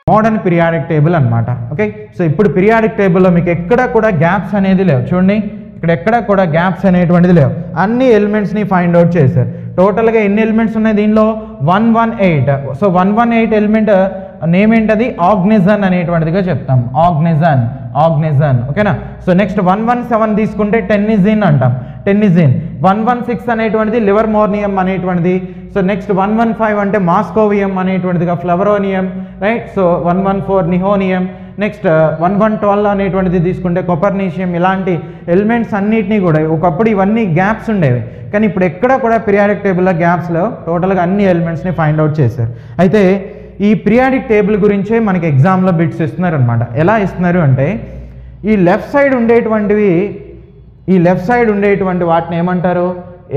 Modern periodic table అన్నమాట. Okay, so ఇప్పుడు periodic టేబుల్లో మీకు ఎక్కడ కూడా గ్యాప్స్ అనేది లేవు. చూడండి ఇక్కడ ఎక్కడ కూడా గ్యాప్స్ అనేటువంటిది లేవు. అన్ని ఎలిమెంట్స్ని ఫైండ్ అవుట్ చేశారు. టోటల్గా ఎన్ని ఎలిమెంట్స్ ఉన్నాయి దీనిలో? 118. సో 118 ఎలిమెంట్ నేమ్ ఏంటది? ఆర్గనిజన్ అనేటువంటిదిగా చెప్తాం. ఆర్గనిజన్. ఓకేనా. సో నెక్స్ట్ 117 తీసుకుంటే టెన్నిజిన్ అంటాం. 116 అనేటువంటిది లివర్మోర్నియం అనేటువంటిది. సో నెక్స్ట్ 115 అంటే మాస్కోవియం అనేటువంటిదిగా ఫ్లవరోనియం, రైట్. సో 114 నిహోనియం. నెక్స్ట్ 112 అనేటువంటిది తీసుకుంటే కొపర్నీషియం. ఇలాంటి ఎలిమెంట్స్ అన్నిటినీ కూడా ఒకప్పుడు ఇవన్నీ గ్యాప్స్ ఉండేవి, కానీ ఇప్పుడు ఎక్కడ కూడా పీరియాడిక్ టేబుల్లో గ్యాప్స్లో టోటల్గా అన్ని ఎలిమెంట్స్ని ఫైండ్ అవుట్ చేశారు. అయితే ఈ పీరియాడిక్ టేబుల్ గురించే మనకి ఎగ్జామ్లో బిట్స్ ఇస్తున్నారు అనమాట. ఎలా ఇస్తున్నారు అంటే ఈ లెఫ్ట్ సైడ్ ఉండేటువంటి వాటిని ఏమంటారు?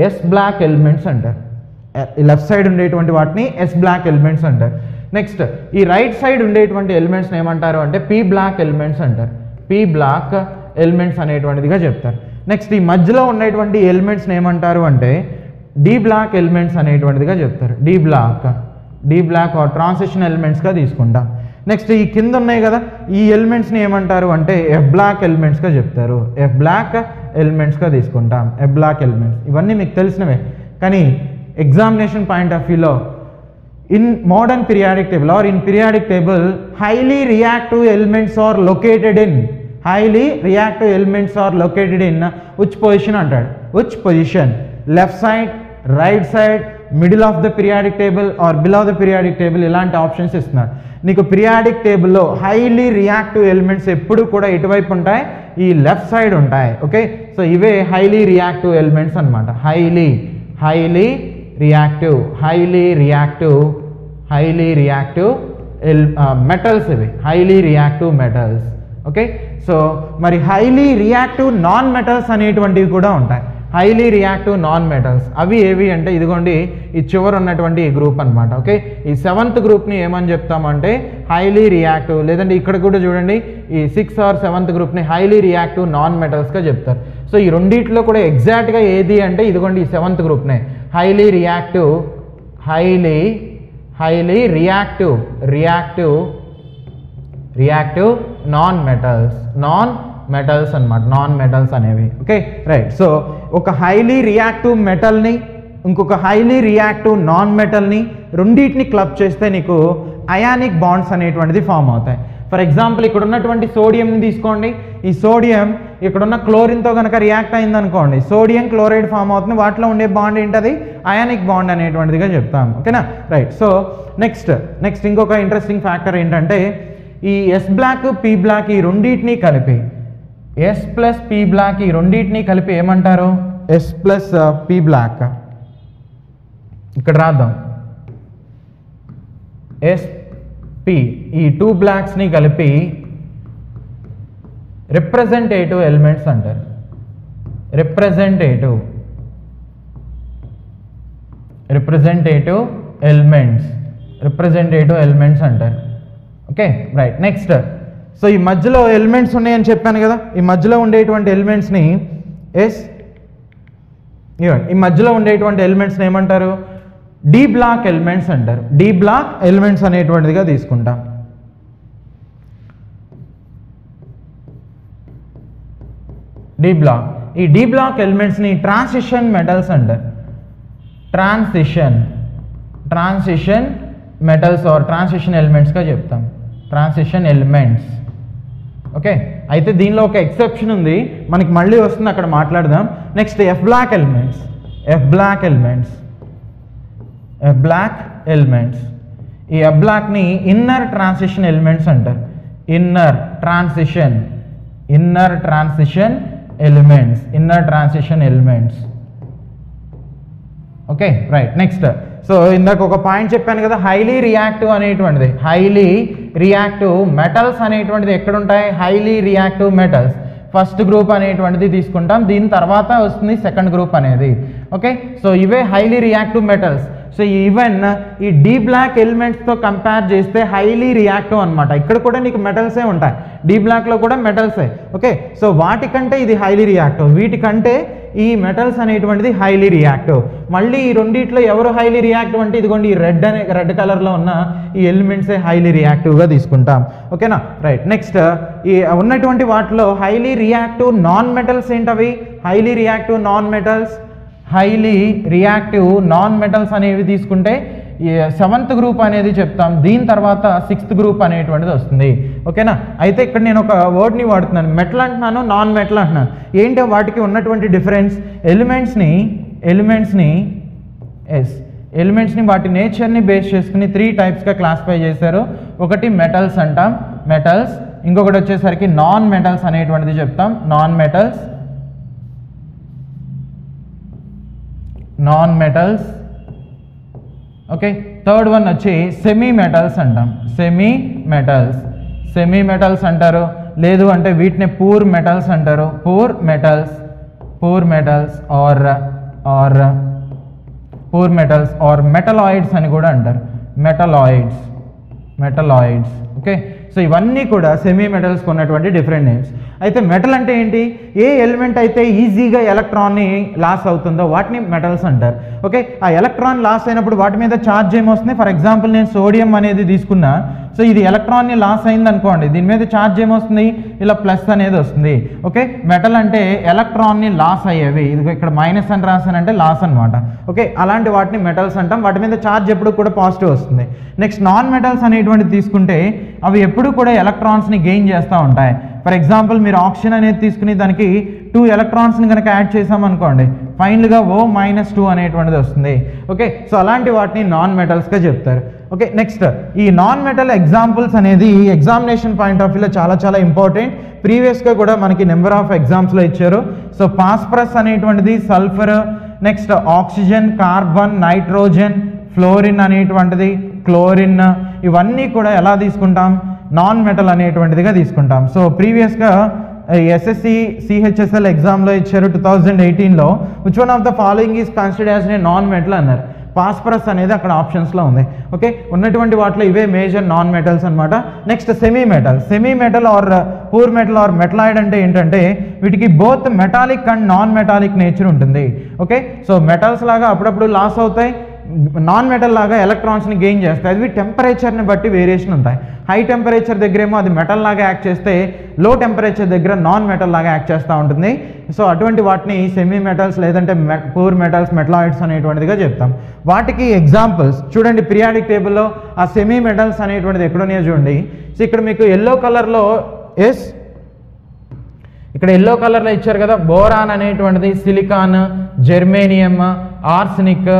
ఎస్ బ్లాక్ ఎలిమెంట్స్ అంటారు. ఈ లెఫ్ట్ సైడ్ ఉండేటువంటి వాటిని ఎస్ బ్లాక్ ఎలిమెంట్స్ అంటారు. నెక్స్ట్ ఈ రైట్ సైడ్ ఉండేటువంటి ఎలిమెంట్స్ని ఏమంటారు అంటే పీ బ్లాక్ ఎలిమెంట్స్ అంటారు. పీ బ్లాక్ ఎలిమెంట్స్ అనేటువంటిదిగా చెప్తారు. నెక్స్ట్ ఈ మధ్యలో ఉండేటువంటి ఎలిమెంట్స్ని ఏమంటారు అంటే డి బ్లాక్ ఎలిమెంట్స్ అనేటువంటిదిగా చెప్తారు. డి బ్లాక్ ఆర్ ట్రాన్సిషన్ ఎలిమెంట్స్గా తీసుకుంటాం. నెక్స్ట్ ఈ కింద ఉన్నాయి కదా, ఈ ఎలిమెంట్స్ని ఏమంటారు అంటే ఎఫ్ బ్లాక్ ఎలిమెంట్స్గా చెప్తారు. ఎఫ్ బ్లాక్ ఎలిమెంట్స్గా తీసుకుంటాం. ఎఫ్ బ్లాక్ ఎలిమెంట్స్ ఇవన్నీ మీకు తెలిసినవే, కానీ ఎగ్జామినేషన్ పాయింట్ ఆఫ్ వ్యూలో in modern periodic table or in periodic table highly reactive elements are located in which position అంటాడు. which position? left side, right side, middle of the periodic table or below the periodic table. ఇలాంటి options ఇస్తున్నాడు. నీకు periodic టేబుల్లో highly reactive elements ఎప్పుడు కూడా ఎటువైపు ఉంటాయి? ఈ లెఫ్ట్ సైడ్ ఉంటాయి. ఓకే, సో ఇవే హైలీ రియాక్టివ్ ఎలిమెంట్స్ అనమాట. హైలీ రియాక్టివ్ మెటల్స్ ఇవి. Highly reactive metals. Okay, so మరి హైలీ రియాక్టివ్ నాన్ మెటల్స్ అనేటువంటివి కూడా ఉంటాయి. హైలీ రియాక్టివ్ నాన్ మెటల్స్ అవి ఏవి అంటే ఇదిగోండి ఈ చివర ఉన్నటువంటి ఈ గ్రూప్ అనమాట. ఓకే, ఈ 7th గ్రూప్ని ఏమని చెప్తామంటే హైలీ రియాక్టివ్, లేదంటే ఇక్కడ కూడా చూడండి ఈ 6th or 7th గ్రూప్ని హైలీ రియాక్టివ్ నాన్ మెటల్స్గా చెప్తారు. సో ఈ రెండిట్లో కూడా ఎగ్జాక్ట్గా ఏది అంటే ఇదిగోండి ఈ 7th గ్రూప్నే హైలీ రియాక్టివ్ నాన్ మెటల్స్ అన్నమాట. నాన్ మెటల్స్ అనేవి. Okay, right. సో ఒక హైలీ రియాక్టివ్ మెటల్ని ఇంకొక హైలీ రియాక్టివ్ నాన్ మెటల్ని రెండింటిని క్లబ్ చేస్తే నీకు అయానిక్ బాండ్స్ అనేటువంటిది ఫామ్ అవుతాయి. ఫర్ ఎగ్జాంపుల్ ఇక్కడ ఉన్నటువంటి సోడియంని తీసుకోండి. ఈ సోడియం ఇక్కడున్న క్లోరిన్తో కనుక రియాక్ట్ అయిందనుకోండి, సోడియం క్లోరైడ్ ఫామ్ అవుతుంది. వాటిలో ఉండే బాండ్ ఏంటది? అయానిక్ బాండ్ అనేటువంటిదిగా చెప్తాం. ఓకేనా, రైట్. సో నెక్స్ట్ ఇంకొక ఇంట్రెస్టింగ్ ఫ్యాక్టర్ ఏంటంటే ఈ ఎస్ బ్లాక్ పీ బ్లాక్ ఈ రెండింటినీ కలిపి ఎస్ ప్లస్ పీ బ్లాక్ ఈ రెండింటినీ కలిపి ఏమంటారు? S plus P block. ఇక్కడ రాద్దాం. ఎస్ పీ ఈ 2 బ్లాక్స్ని కలిపి రిప్రజెంటేటివ్ ఎలిమెంట్స్ అంటారు. రిప్రజెంటేటివ్ ఎలిమెంట్స్ అంటారు. Okay, right. నెక్స్ట్ సో ఈ మధ్యలో ఎలిమెంట్స్ ఉన్నాయని చెప్పాను కదా, ఈ మధ్యలో ఉండేటువంటి ఎలిమెంట్స్ని ఏమంటారు? డి బ్లాక్ ఎలిమెంట్స్ అంటారు. డి బ్లాక్ ఎలిమెంట్స్ అనేటువంటిదిగా తీసుకుంటాం. డి బ్లాక్ ఈ డి బ్లాక్ ఎలిమెంట్స్ని ట్రాన్సిషన్ మెటల్స్ అంటారు. ట్రాన్సిషన్ మెటల్స్ ఆర్ ట్రాన్సిషన్ ఎలిమెంట్స్గా చెప్తాం. Transition elements. ఓకే, అయితే దీనిలో ఒక ఎక్సెప్షన్ ఉంది, మనకి మళ్ళీ వస్తుంది, అక్కడ మాట్లాడదాం. నెక్స్ట్ ఎఫ్ బ్లాక్ ఎలిమెంట్స్ ఈ ఎఫ్ బ్లాక్ని ఇన్నర్ ట్రాన్సిషన్ ఎలిమెంట్స్ అంటారు. Inner transition elements. Okay, right. Next so ఇందాక ఒక పాయింట్ చెప్పాను కదా, హైలీ రియాక్టివ్ అనేటువంటిది. హైలీ రియాక్టివ్ మెటల్స్ అనేటువంటిది ఎక్కడుంటాయి? Highly reactive metals first group అనేటువంటిది తీసుకుంటాం. దీని తర్వాత వస్తుంది సెకండ్ గ్రూప్ అనేది. ఓకే, సో ఇవే highly reactive metals. So even ఈ డీ బ్లాక్ ఎలిమెంట్స్తో కంపేర్ చేస్తే హైలీ రియాక్టివ్ అనమాట. ఇక్కడ కూడా నీకు మెటల్సే ఉంటాయి, డీ బ్లాక్లో కూడా మెటల్సే. ఓకే, సో వాటికంటే ఇది హైలీ రియాక్టివ్, వీటికంటే ఈ మెటల్స్ అనేటువంటిది హైలీ రియాక్టివ్. మళ్ళీ ఈ రెండిట్లో ఎవరు హైలీ రియాక్టివ్ అంటే ఇదిగోండి ఈ రెడ్ కలర్లో ఉన్న ఈ ఎలిమెంట్సే హైలీ రియాక్టివ్గా తీసుకుంటాం. ఓకేనా, రైట్. నెక్స్ట్ ఈ ఉన్నటువంటి వాటిలో హైలీ రియాక్టివ్ నాన్ మెటల్స్ ఏంటవి? హైలీ రియాక్టివ్ నాన్ మెటల్స్ అనేవి తీసుకుంటే 7th గ్రూప్ అనేది చెప్తాం, దీని తర్వాత 6th గ్రూప్ అనేటువంటిది వస్తుంది. ఓకేనా, అయితే ఇక్కడ నేను ఒక వర్డ్ని వాడుతున్నాను, మెటల్ అంటున్నాను, నాన్ మెటల్ అంటున్నాను. ఏంటో వాటికి ఉన్నటువంటి డిఫరెన్స్, ఎలిమెంట్స్ని వాటి నేచర్ని బేస్ చేసుకుని 3 టైప్స్గా క్లాసిఫై చేశారు. ఒకటి మెటల్స్ అంటాం, మెటల్స్. ఇంకొకటి వచ్చేసరికి నాన్ మెటల్స్ అనేటువంటిది చెప్తాం, non metals. Okay, third one వచ్చి సెమీ మెటల్స్ అంటాం, సెమీ మెటల్స్ అంటారు. లేదు అంటే వీటిని పూర్ మెటల్స్ అంటారు, పూర్ మెటల్స్ ఆర్ మెటలాయిడ్స్ అని కూడా అంటారు, మెటలాయిడ్స్. ఓకే, సో ఇవన్నీ కూడా సెమీ మెటల్స్కి ఉన్నటువంటి డిఫరెంట్ నేమ్స్. అయితే మెటల్ అంటే ఏంటి? ఏ ఎలిమెంట్ అయితే ఈజీగా ఎలక్ట్రాన్ని లాస్ అవుతుందో వాటిని మెటల్స్ అంటారు. ఓకే, ఆ ఎలక్ట్రాన్ లాస్ అయినప్పుడు వాటి మీద ఛార్జ్ ఏమొస్తుంది? ఫర్ ఎగ్జాంపుల్ నేను సోడియం అనేది తీసుకున్నా, సో ఇది ఎలక్ట్రాన్ని లాస్ అయింది అనుకోండి, దీని మీద ఛార్జ్ ఏమొస్తుంది? ఇలా ప్లస్ అనేది వస్తుంది. ఓకే, మెటల్ అంటే ఎలక్ట్రాన్ని లాస్ అయ్యేవి, ఇది ఇక్కడ మైనస్ అని రాసానంటే లాస్ అనమాట. ఓకే, అలాంటి వాటిని మెటల్స్ అంటాం, వాటి మీద ఛార్జ్ ఎప్పుడు కూడా పాజిటివ్ వస్తుంది. నెక్స్ట్ నాన్ మెటల్స్ అనేటువంటిది తీసుకుంటే అవి ఎప్పుడు కూడా ఎలక్ట్రాన్స్ని గెయిన్ చేస్తూ ఉంటాయి. ఫర్ ఎగ్జాంపుల్ మీరు ఆక్సిజన్ అనేది తీసుకుని దానికి 2 ఎలక్ట్రాన్స్ని కనుక యాడ్ చేసామనుకోండి, ఫైనల్గా O-2 అనేటువంటిది వస్తుంది. ఓకే, సో అలాంటి వాటిని నాన్ మెటల్స్గా చెప్తారు. ఓకే, నెక్స్ట్ ఈ నాన్ మెటల్ ఎగ్జాంపుల్స్ అనేది ఎగ్జామినేషన్ పాయింట్ ఆఫ్ వ్యూలో చాలా ఇంపార్టెంట్. ప్రీవియస్గా కూడా మనకి నెంబర్ ఆఫ్ ఎగ్జామ్స్లో ఇచ్చారు. సో ఫాస్ఫరస్ అనేటువంటిది, sulphur, next oxygen, carbon, nitrogen, fluorine అనేటువంటిది, క్లోరిన్, ఇవన్నీ కూడా ఎలా తీసుకుంటాం? నాన్ మెటల్ అనేటువంటిదిగా తీసుకుంటాం. సో ప్రీవియస్గా ఎస్ఎస్సి సిహెచ్ఎస్ఎల్ ఎగ్జామ్లో ఇచ్చారు 2018లో, which one of the following is considered as a non metal అన్నారు. ఫాస్ఫరస్ అనేది అక్కడ ఆప్షన్స్లో ఉంది. ఓకే, ఉన్నటువంటి వాటిలో ఇవే మేజర్ నాన్ మెటల్స్ అనమాట. Next semi metal or poor metal or metalloid అంటే ఏంటంటే వీటికి both metallic and non metallic nature ఉంటుంది. ఓకే, సో మెటల్స్ లాగా అప్పుడప్పుడు లాస్ అవుతాయి, నాన్ మెటల్ లాగా ఎలక్ట్రాన్స్ని గెయిన్ చేస్తాయి. అవి టెంపరేచర్ని బట్టి వేరియేషన్ ఉంటాయి. హై టెంపరేచర్ దగ్గరేమో అది మెటల్ లాగా యాక్ట్ చేస్తే, లో టెంపరేచర్ దగ్గర నాన్ మెటల్ లాగా యాక్ట్ చేస్తూ ఉంటుంది. సో అటువంటి వాటిని సెమీ మెటల్స్ లేదంటే పూర్ మెటల్స్, మెటలాయిడ్స్ అనేటువంటిదిగా చెప్తాం. వాటికి ఎగ్జాంపుల్స్ చూడండి, పీరియాడిక్ టేబుల్లో ఆ సెమీ మెటల్స్ అనేటువంటిది ఎక్కడున్నాయో చూడండి. సో ఇక్కడ మీకు ఎల్లో కలర్లో ఇక్కడ ఎల్లో కలర్లో ఇచ్చారు కదా, బోరాన్ అనేటువంటిది, silicon, germanium, arsenic,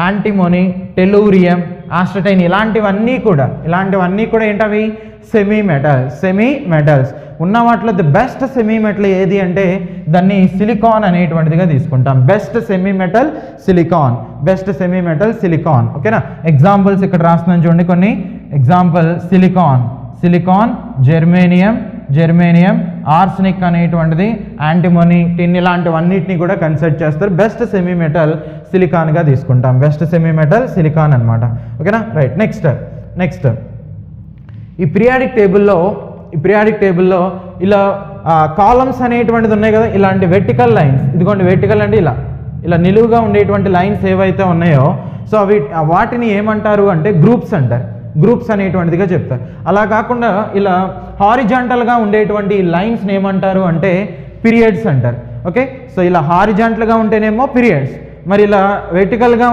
antimony, tellurium, astatine, ఇలాంటివన్నీ కూడా ఏంటవి? Semi metals. ఉన్న వాటిలో ది బెస్ట్ సెమీ మెటల్ ఏది అంటే దాన్ని సిలికాన్ అనేటువంటిదిగా తీసుకుంటాం. Best semi metal silicon. ఓకేనా, ఎగ్జాంపుల్స్ ఇక్కడ రాస్తున్నాను చూడండి కొన్ని ఎగ్జాంపుల్. సిలికాన్, జెర్మేనియం, ఆర్సెనిక్ అనేటువంటిది, యాంటిమోనీ, టిన్, ఇలాంటివన్నిటిని కూడా కన్సిడర్ చేస్తారు. బెస్ట్ సెమీ మెటల్ సిలికాన్గా తీసుకుంటాం. బెస్ట్ సెమీ మెటల్ సిలికాన్ అనమాట. ఓకేనా, రైట్. నెక్స్ట్ ఈ పీరియాడిక్ టేబుల్లో ఇలా కాలమ్స్ అనేటువంటిది ఉన్నాయి కదా, ఇలాంటి వెర్టికల్ లైన్స్, ఇదిగోండి వెర్టికల్ అంటే ఇలా నిలువుగా ఉండేటువంటి లైన్స్ ఏవైతే ఉన్నాయో, సో వాటిని ఏమంటారు అంటే గ్రూప్స్ అనేటువంటిదిగా చెప్తారు. అలా కాకుండా ఇలా హారిజాంటల్గా ఉండేటువంటి లైన్స్ని ఏమంటారు అంటే పీరియడ్స్ అంటారు. ఓకే, సో ఇలా హారిజాంటల్గా ఉంటేనేమో పీరియడ్స్, మరి ఇలా వెర్టికల్గా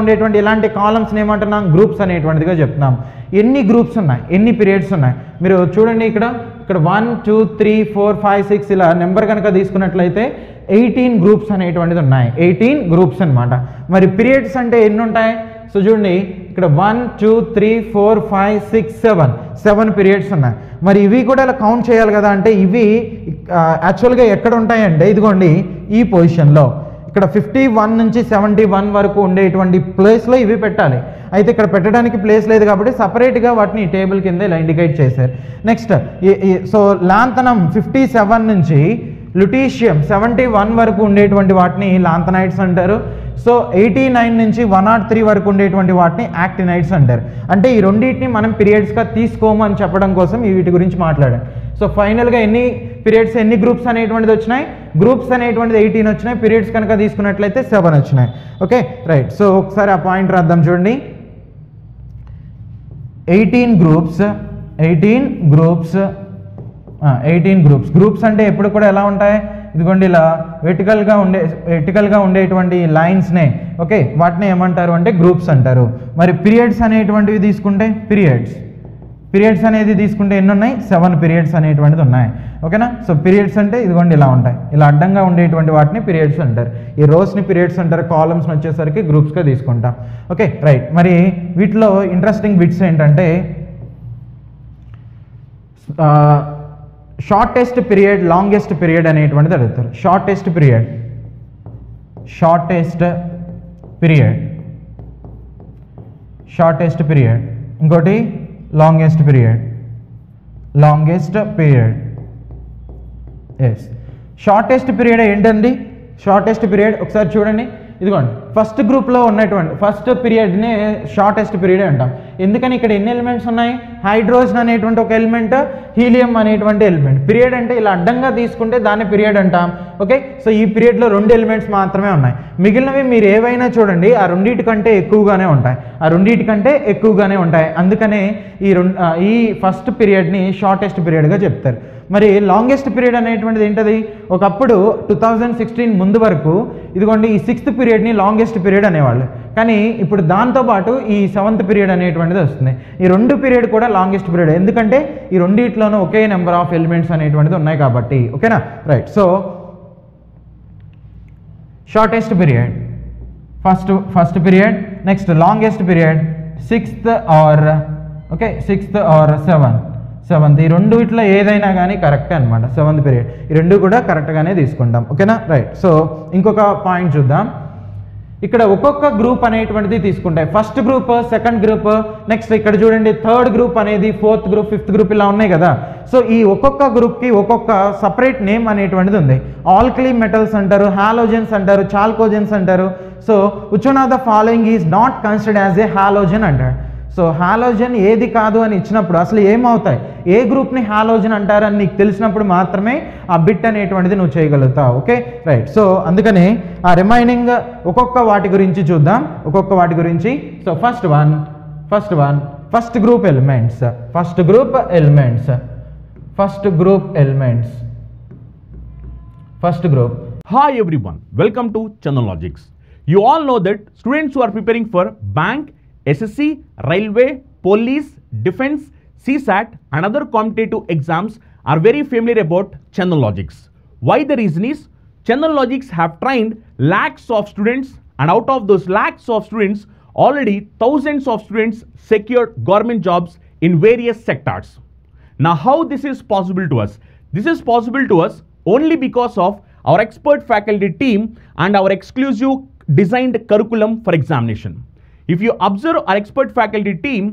ఉండేటువంటి ఇలాంటి కాలమ్స్ని ఏమంటున్నాం? గ్రూప్స్ అనేటువంటిదిగా చెప్తున్నాం. ఎన్ని గ్రూప్స్ ఉన్నాయి, ఎన్ని పీరియడ్స్ ఉన్నాయి మీరు చూడండి. ఇక్కడ 1 2 3 4 5 6 ఇలా నెంబర్ కనుక తీసుకున్నట్లయితే 18 గ్రూప్స్ అనేటువంటిది ఉన్నాయి. 18 గ్రూప్స్ అనమాట. మరి పీరియడ్స్ అంటే ఎన్ని ఉంటాయి? సో చూడండి, ఇక్కడ 1 2 3 4 5 6 7 పీరియడ్స్ ఉన్నాయి. మరి ఇవి కూడా ఇలా కౌంట్ చేయాలి కదా, అంటే ఇవి యాక్చువల్గా ఎక్కడ ఉంటాయంటే ఇదిగోండి ఈ పొజిషన్లో, ఇక్కడ 51 నుంచి 71 వరకు ఉండేటువంటి ప్లేస్లో ఇవి పెట్టాలి. అయితే ఇక్కడ పెట్టడానికి ప్లేస్ లేదు కాబట్టి సపరేట్గా వాటిని టేబుల్ కింద ఇలా ఇండికేట్ చేశారు. నెక్స్ట్ సో లాంతనం 57 నుంచి లుటీషియం 71 వరకు ఉండేటువంటి వాటిని లాంథనైడ్స్ అంటారు. సో 89 నుంచి 103 వరకు ఉండేటువంటి వాటిని యాక్టినైడ్స్ అంటారు. అంటే ఈ రెండింటిని మనం పీరియడ్స్గా తీసుకోము అని చెప్పడం కోసం వీటి గురించి మాట్లాడాం. సో ఫైనల్గా ఎన్ని పీరియడ్స్, ఎన్ని గ్రూప్స్ అనేటువంటిది వచ్చినాయి? గ్రూప్స్ అనేటువంటిది 18 వచ్చినాయి. పీరియడ్స్ కనుక తీసుకున్నట్లయితే 7 వచ్చినాయి. Okay right. సో ఒకసారి ఆ పాయింట్ రాద్దాం చూడండి. 18 గ్రూప్స్. గ్రూప్స్ అంటే ఎప్పుడు కూడా ఎలా ఉంటాయి? ఇదిగోండి ఇలా వెర్టికల్గా ఉండేటువంటి లైన్స్నే ఓకే వాటిని ఏమంటారు అంటే గ్రూప్స్ అంటారు. మరి పీరియడ్స్ అనేటువంటివి తీసుకుంటే పీరియడ్స్ అనేది తీసుకుంటే ఎన్ని ఉన్నాయి? 7 పీరియడ్స్ అనేటువంటిది ఉన్నాయి. ఓకేనా? సో పీరియడ్స్ అంటే ఇదిగోండి ఇలా ఉంటాయి, ఇలా అడ్డంగా ఉండేటువంటి వాటిని పీరియడ్స్ అంటారు. ఈ రోస్ని పీరియడ్స్ అంటారు, కాలమ్స్ని వచ్చేసరికి గ్రూప్స్గా తీసుకుంటాం. Okay right. మరి వీటిలో ఇంట్రెస్టింగ్ బిట్స్ ఏంటంటే షార్టెస్ట్ పీరియడ్, లాంగెస్ట్ పీరియడ్ అనేటువంటిది అడుగుతారు. షార్టెస్ట్ పీరియడ్, ఇంకోటి longest period. Yes, shortest period ఏంటండి? షార్టెస్ట్ పీరియడ్ ఒకసారి చూడండి. ఇదిగోండి ఫస్ట్ గ్రూప్లో ఉన్నటువంటి ఫస్ట్ పీరియడ్ని షార్టెస్ట్ పీరియడ్ అంటాం. ఎందుకని? ఇక్కడ ఎన్ని ఎలిమెంట్స్ ఉన్నాయి? హైడ్రోజన్ అనేటువంటి ఒక ఎలిమెంట్, హీలియం అనేటువంటి ఎలిమెంట్. పీరియడ్ అంటే ఇలా అడ్డంగా తీసుకుంటే దాన్ని పీరియడ్ అంటాం. ఓకే, సో ఈ పీరియడ్లో 2 ఎలిమెంట్స్ మాత్రమే ఉన్నాయి. మిగిలినవి మీరు ఏవైనా చూడండి ఆ రెండింటికంటే ఎక్కువగానే ఉంటాయి. అందుకనే ఈ ఫస్ట్ పీరియడ్ని షార్టెస్ట్ పీరియడ్గా చెప్తారు. మరి లాంగెస్ట్ పీరియడ్ అనేటువంటిది ఏంటది? ఒకప్పుడు 2016 ముందు వరకు ఇదిగోండి ఈ 6th పీరియడ్ని లాంగెస్ట్ పీరియడ్ అనేవాళ్ళు. కానీ ఇప్పుడు దాంతోపాటు ఈ 7th పీరియడ్ అనేటువంటిది వస్తుంది. ఈ 2 పీరియడ్ కూడా లాంగెస్ట్ పీరియడ్, ఎందుకంటే ఈ రెండిట్లోనూ ఒకే నెంబర్ ఆఫ్ ఎలిమెంట్స్ అనేటువంటిది ఉన్నాయి కాబట్టి. ఓకేనా right. So shortest period first period, next longest period 6th or 7th. ఈ రెండిట్లో ఏదైనా కానీ కరెక్టే అనమాట. 7th పీరియడ్ ఈ రెండు కూడా కరెక్ట్గానే తీసుకుంటాం. ఓకేనా రైట్. సో ఇంకొక పాయింట్ చూద్దాం. ఇక్కడ ఒక్కొక్క గ్రూప్ అనేటువంటిది తీసుకుంటాయి. First group, second group, next ఇక్కడ చూడండి థర్డ్ గ్రూప్ అనేది, 4th గ్రూప్, 5th గ్రూప్ ఇలా ఉన్నాయి కదా. సో ఈ ఒక్కొక్క గ్రూప్కి ఒక్కొక్క సపరేట్ నేమ్ అనేటువంటిది ఉంది. ఆల్కలీ మెటల్స్ అంటారు, హాలోజన్స్ అంటారు, చాల్కోజన్స్ అంటారు. So which one of the following is not considered as A halogen అంటారు. సో హాలోజన్ ఏది కాదు అని ఇచ్చినప్పుడు అసలు ఏమవుతాయి, ఏ గ్రూప్ని హాలోజన్ అంటారు అని నీకు తెలిసినప్పుడు మాత్రమే ఆ బిట్ అనేటువంటిది నువ్వు చేయగలుగుతావు. Okay right. సో అందుకని ఆ రిమైనింగ్ ఒక్కొక్క వాటి గురించి చూద్దాం. So first group elements. Hi everyone, welcome to Chandan Logics. You all know that students who are preparing for bank, SSC, railway, police, defense, CSAT and other competitive exams are very familiar about Chandan Logics. Why the reason is, Chandan Logics have trained lakhs of students, and out of those lakhs of students, already thousands of students secured government jobs in various sectors. Now how this is possible to us? This is possible to us only because of our expert faculty team and our exclusive designed curriculum for examination. If you observe our expert faculty team,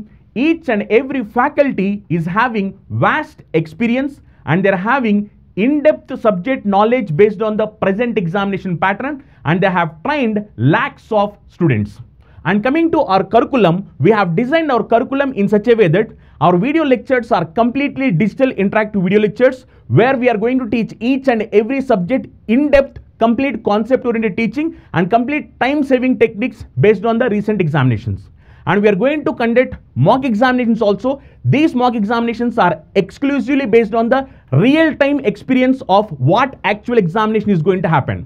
each and every faculty is having vast experience and they're having in-depth subject knowledge based on the present examination pattern, and they have trained lakhs of students. And coming to our curriculum, we have designed our curriculum in such a way that our video lectures are completely digital interactive video lectures where we are going to teach each and every subject in-depth, complete concept-oriented teaching and complete time-saving techniques based on the recent examinations. And we are going to conduct mock examinations also. These mock examinations are exclusively based on the real-time experience of what actual examination is going to happen.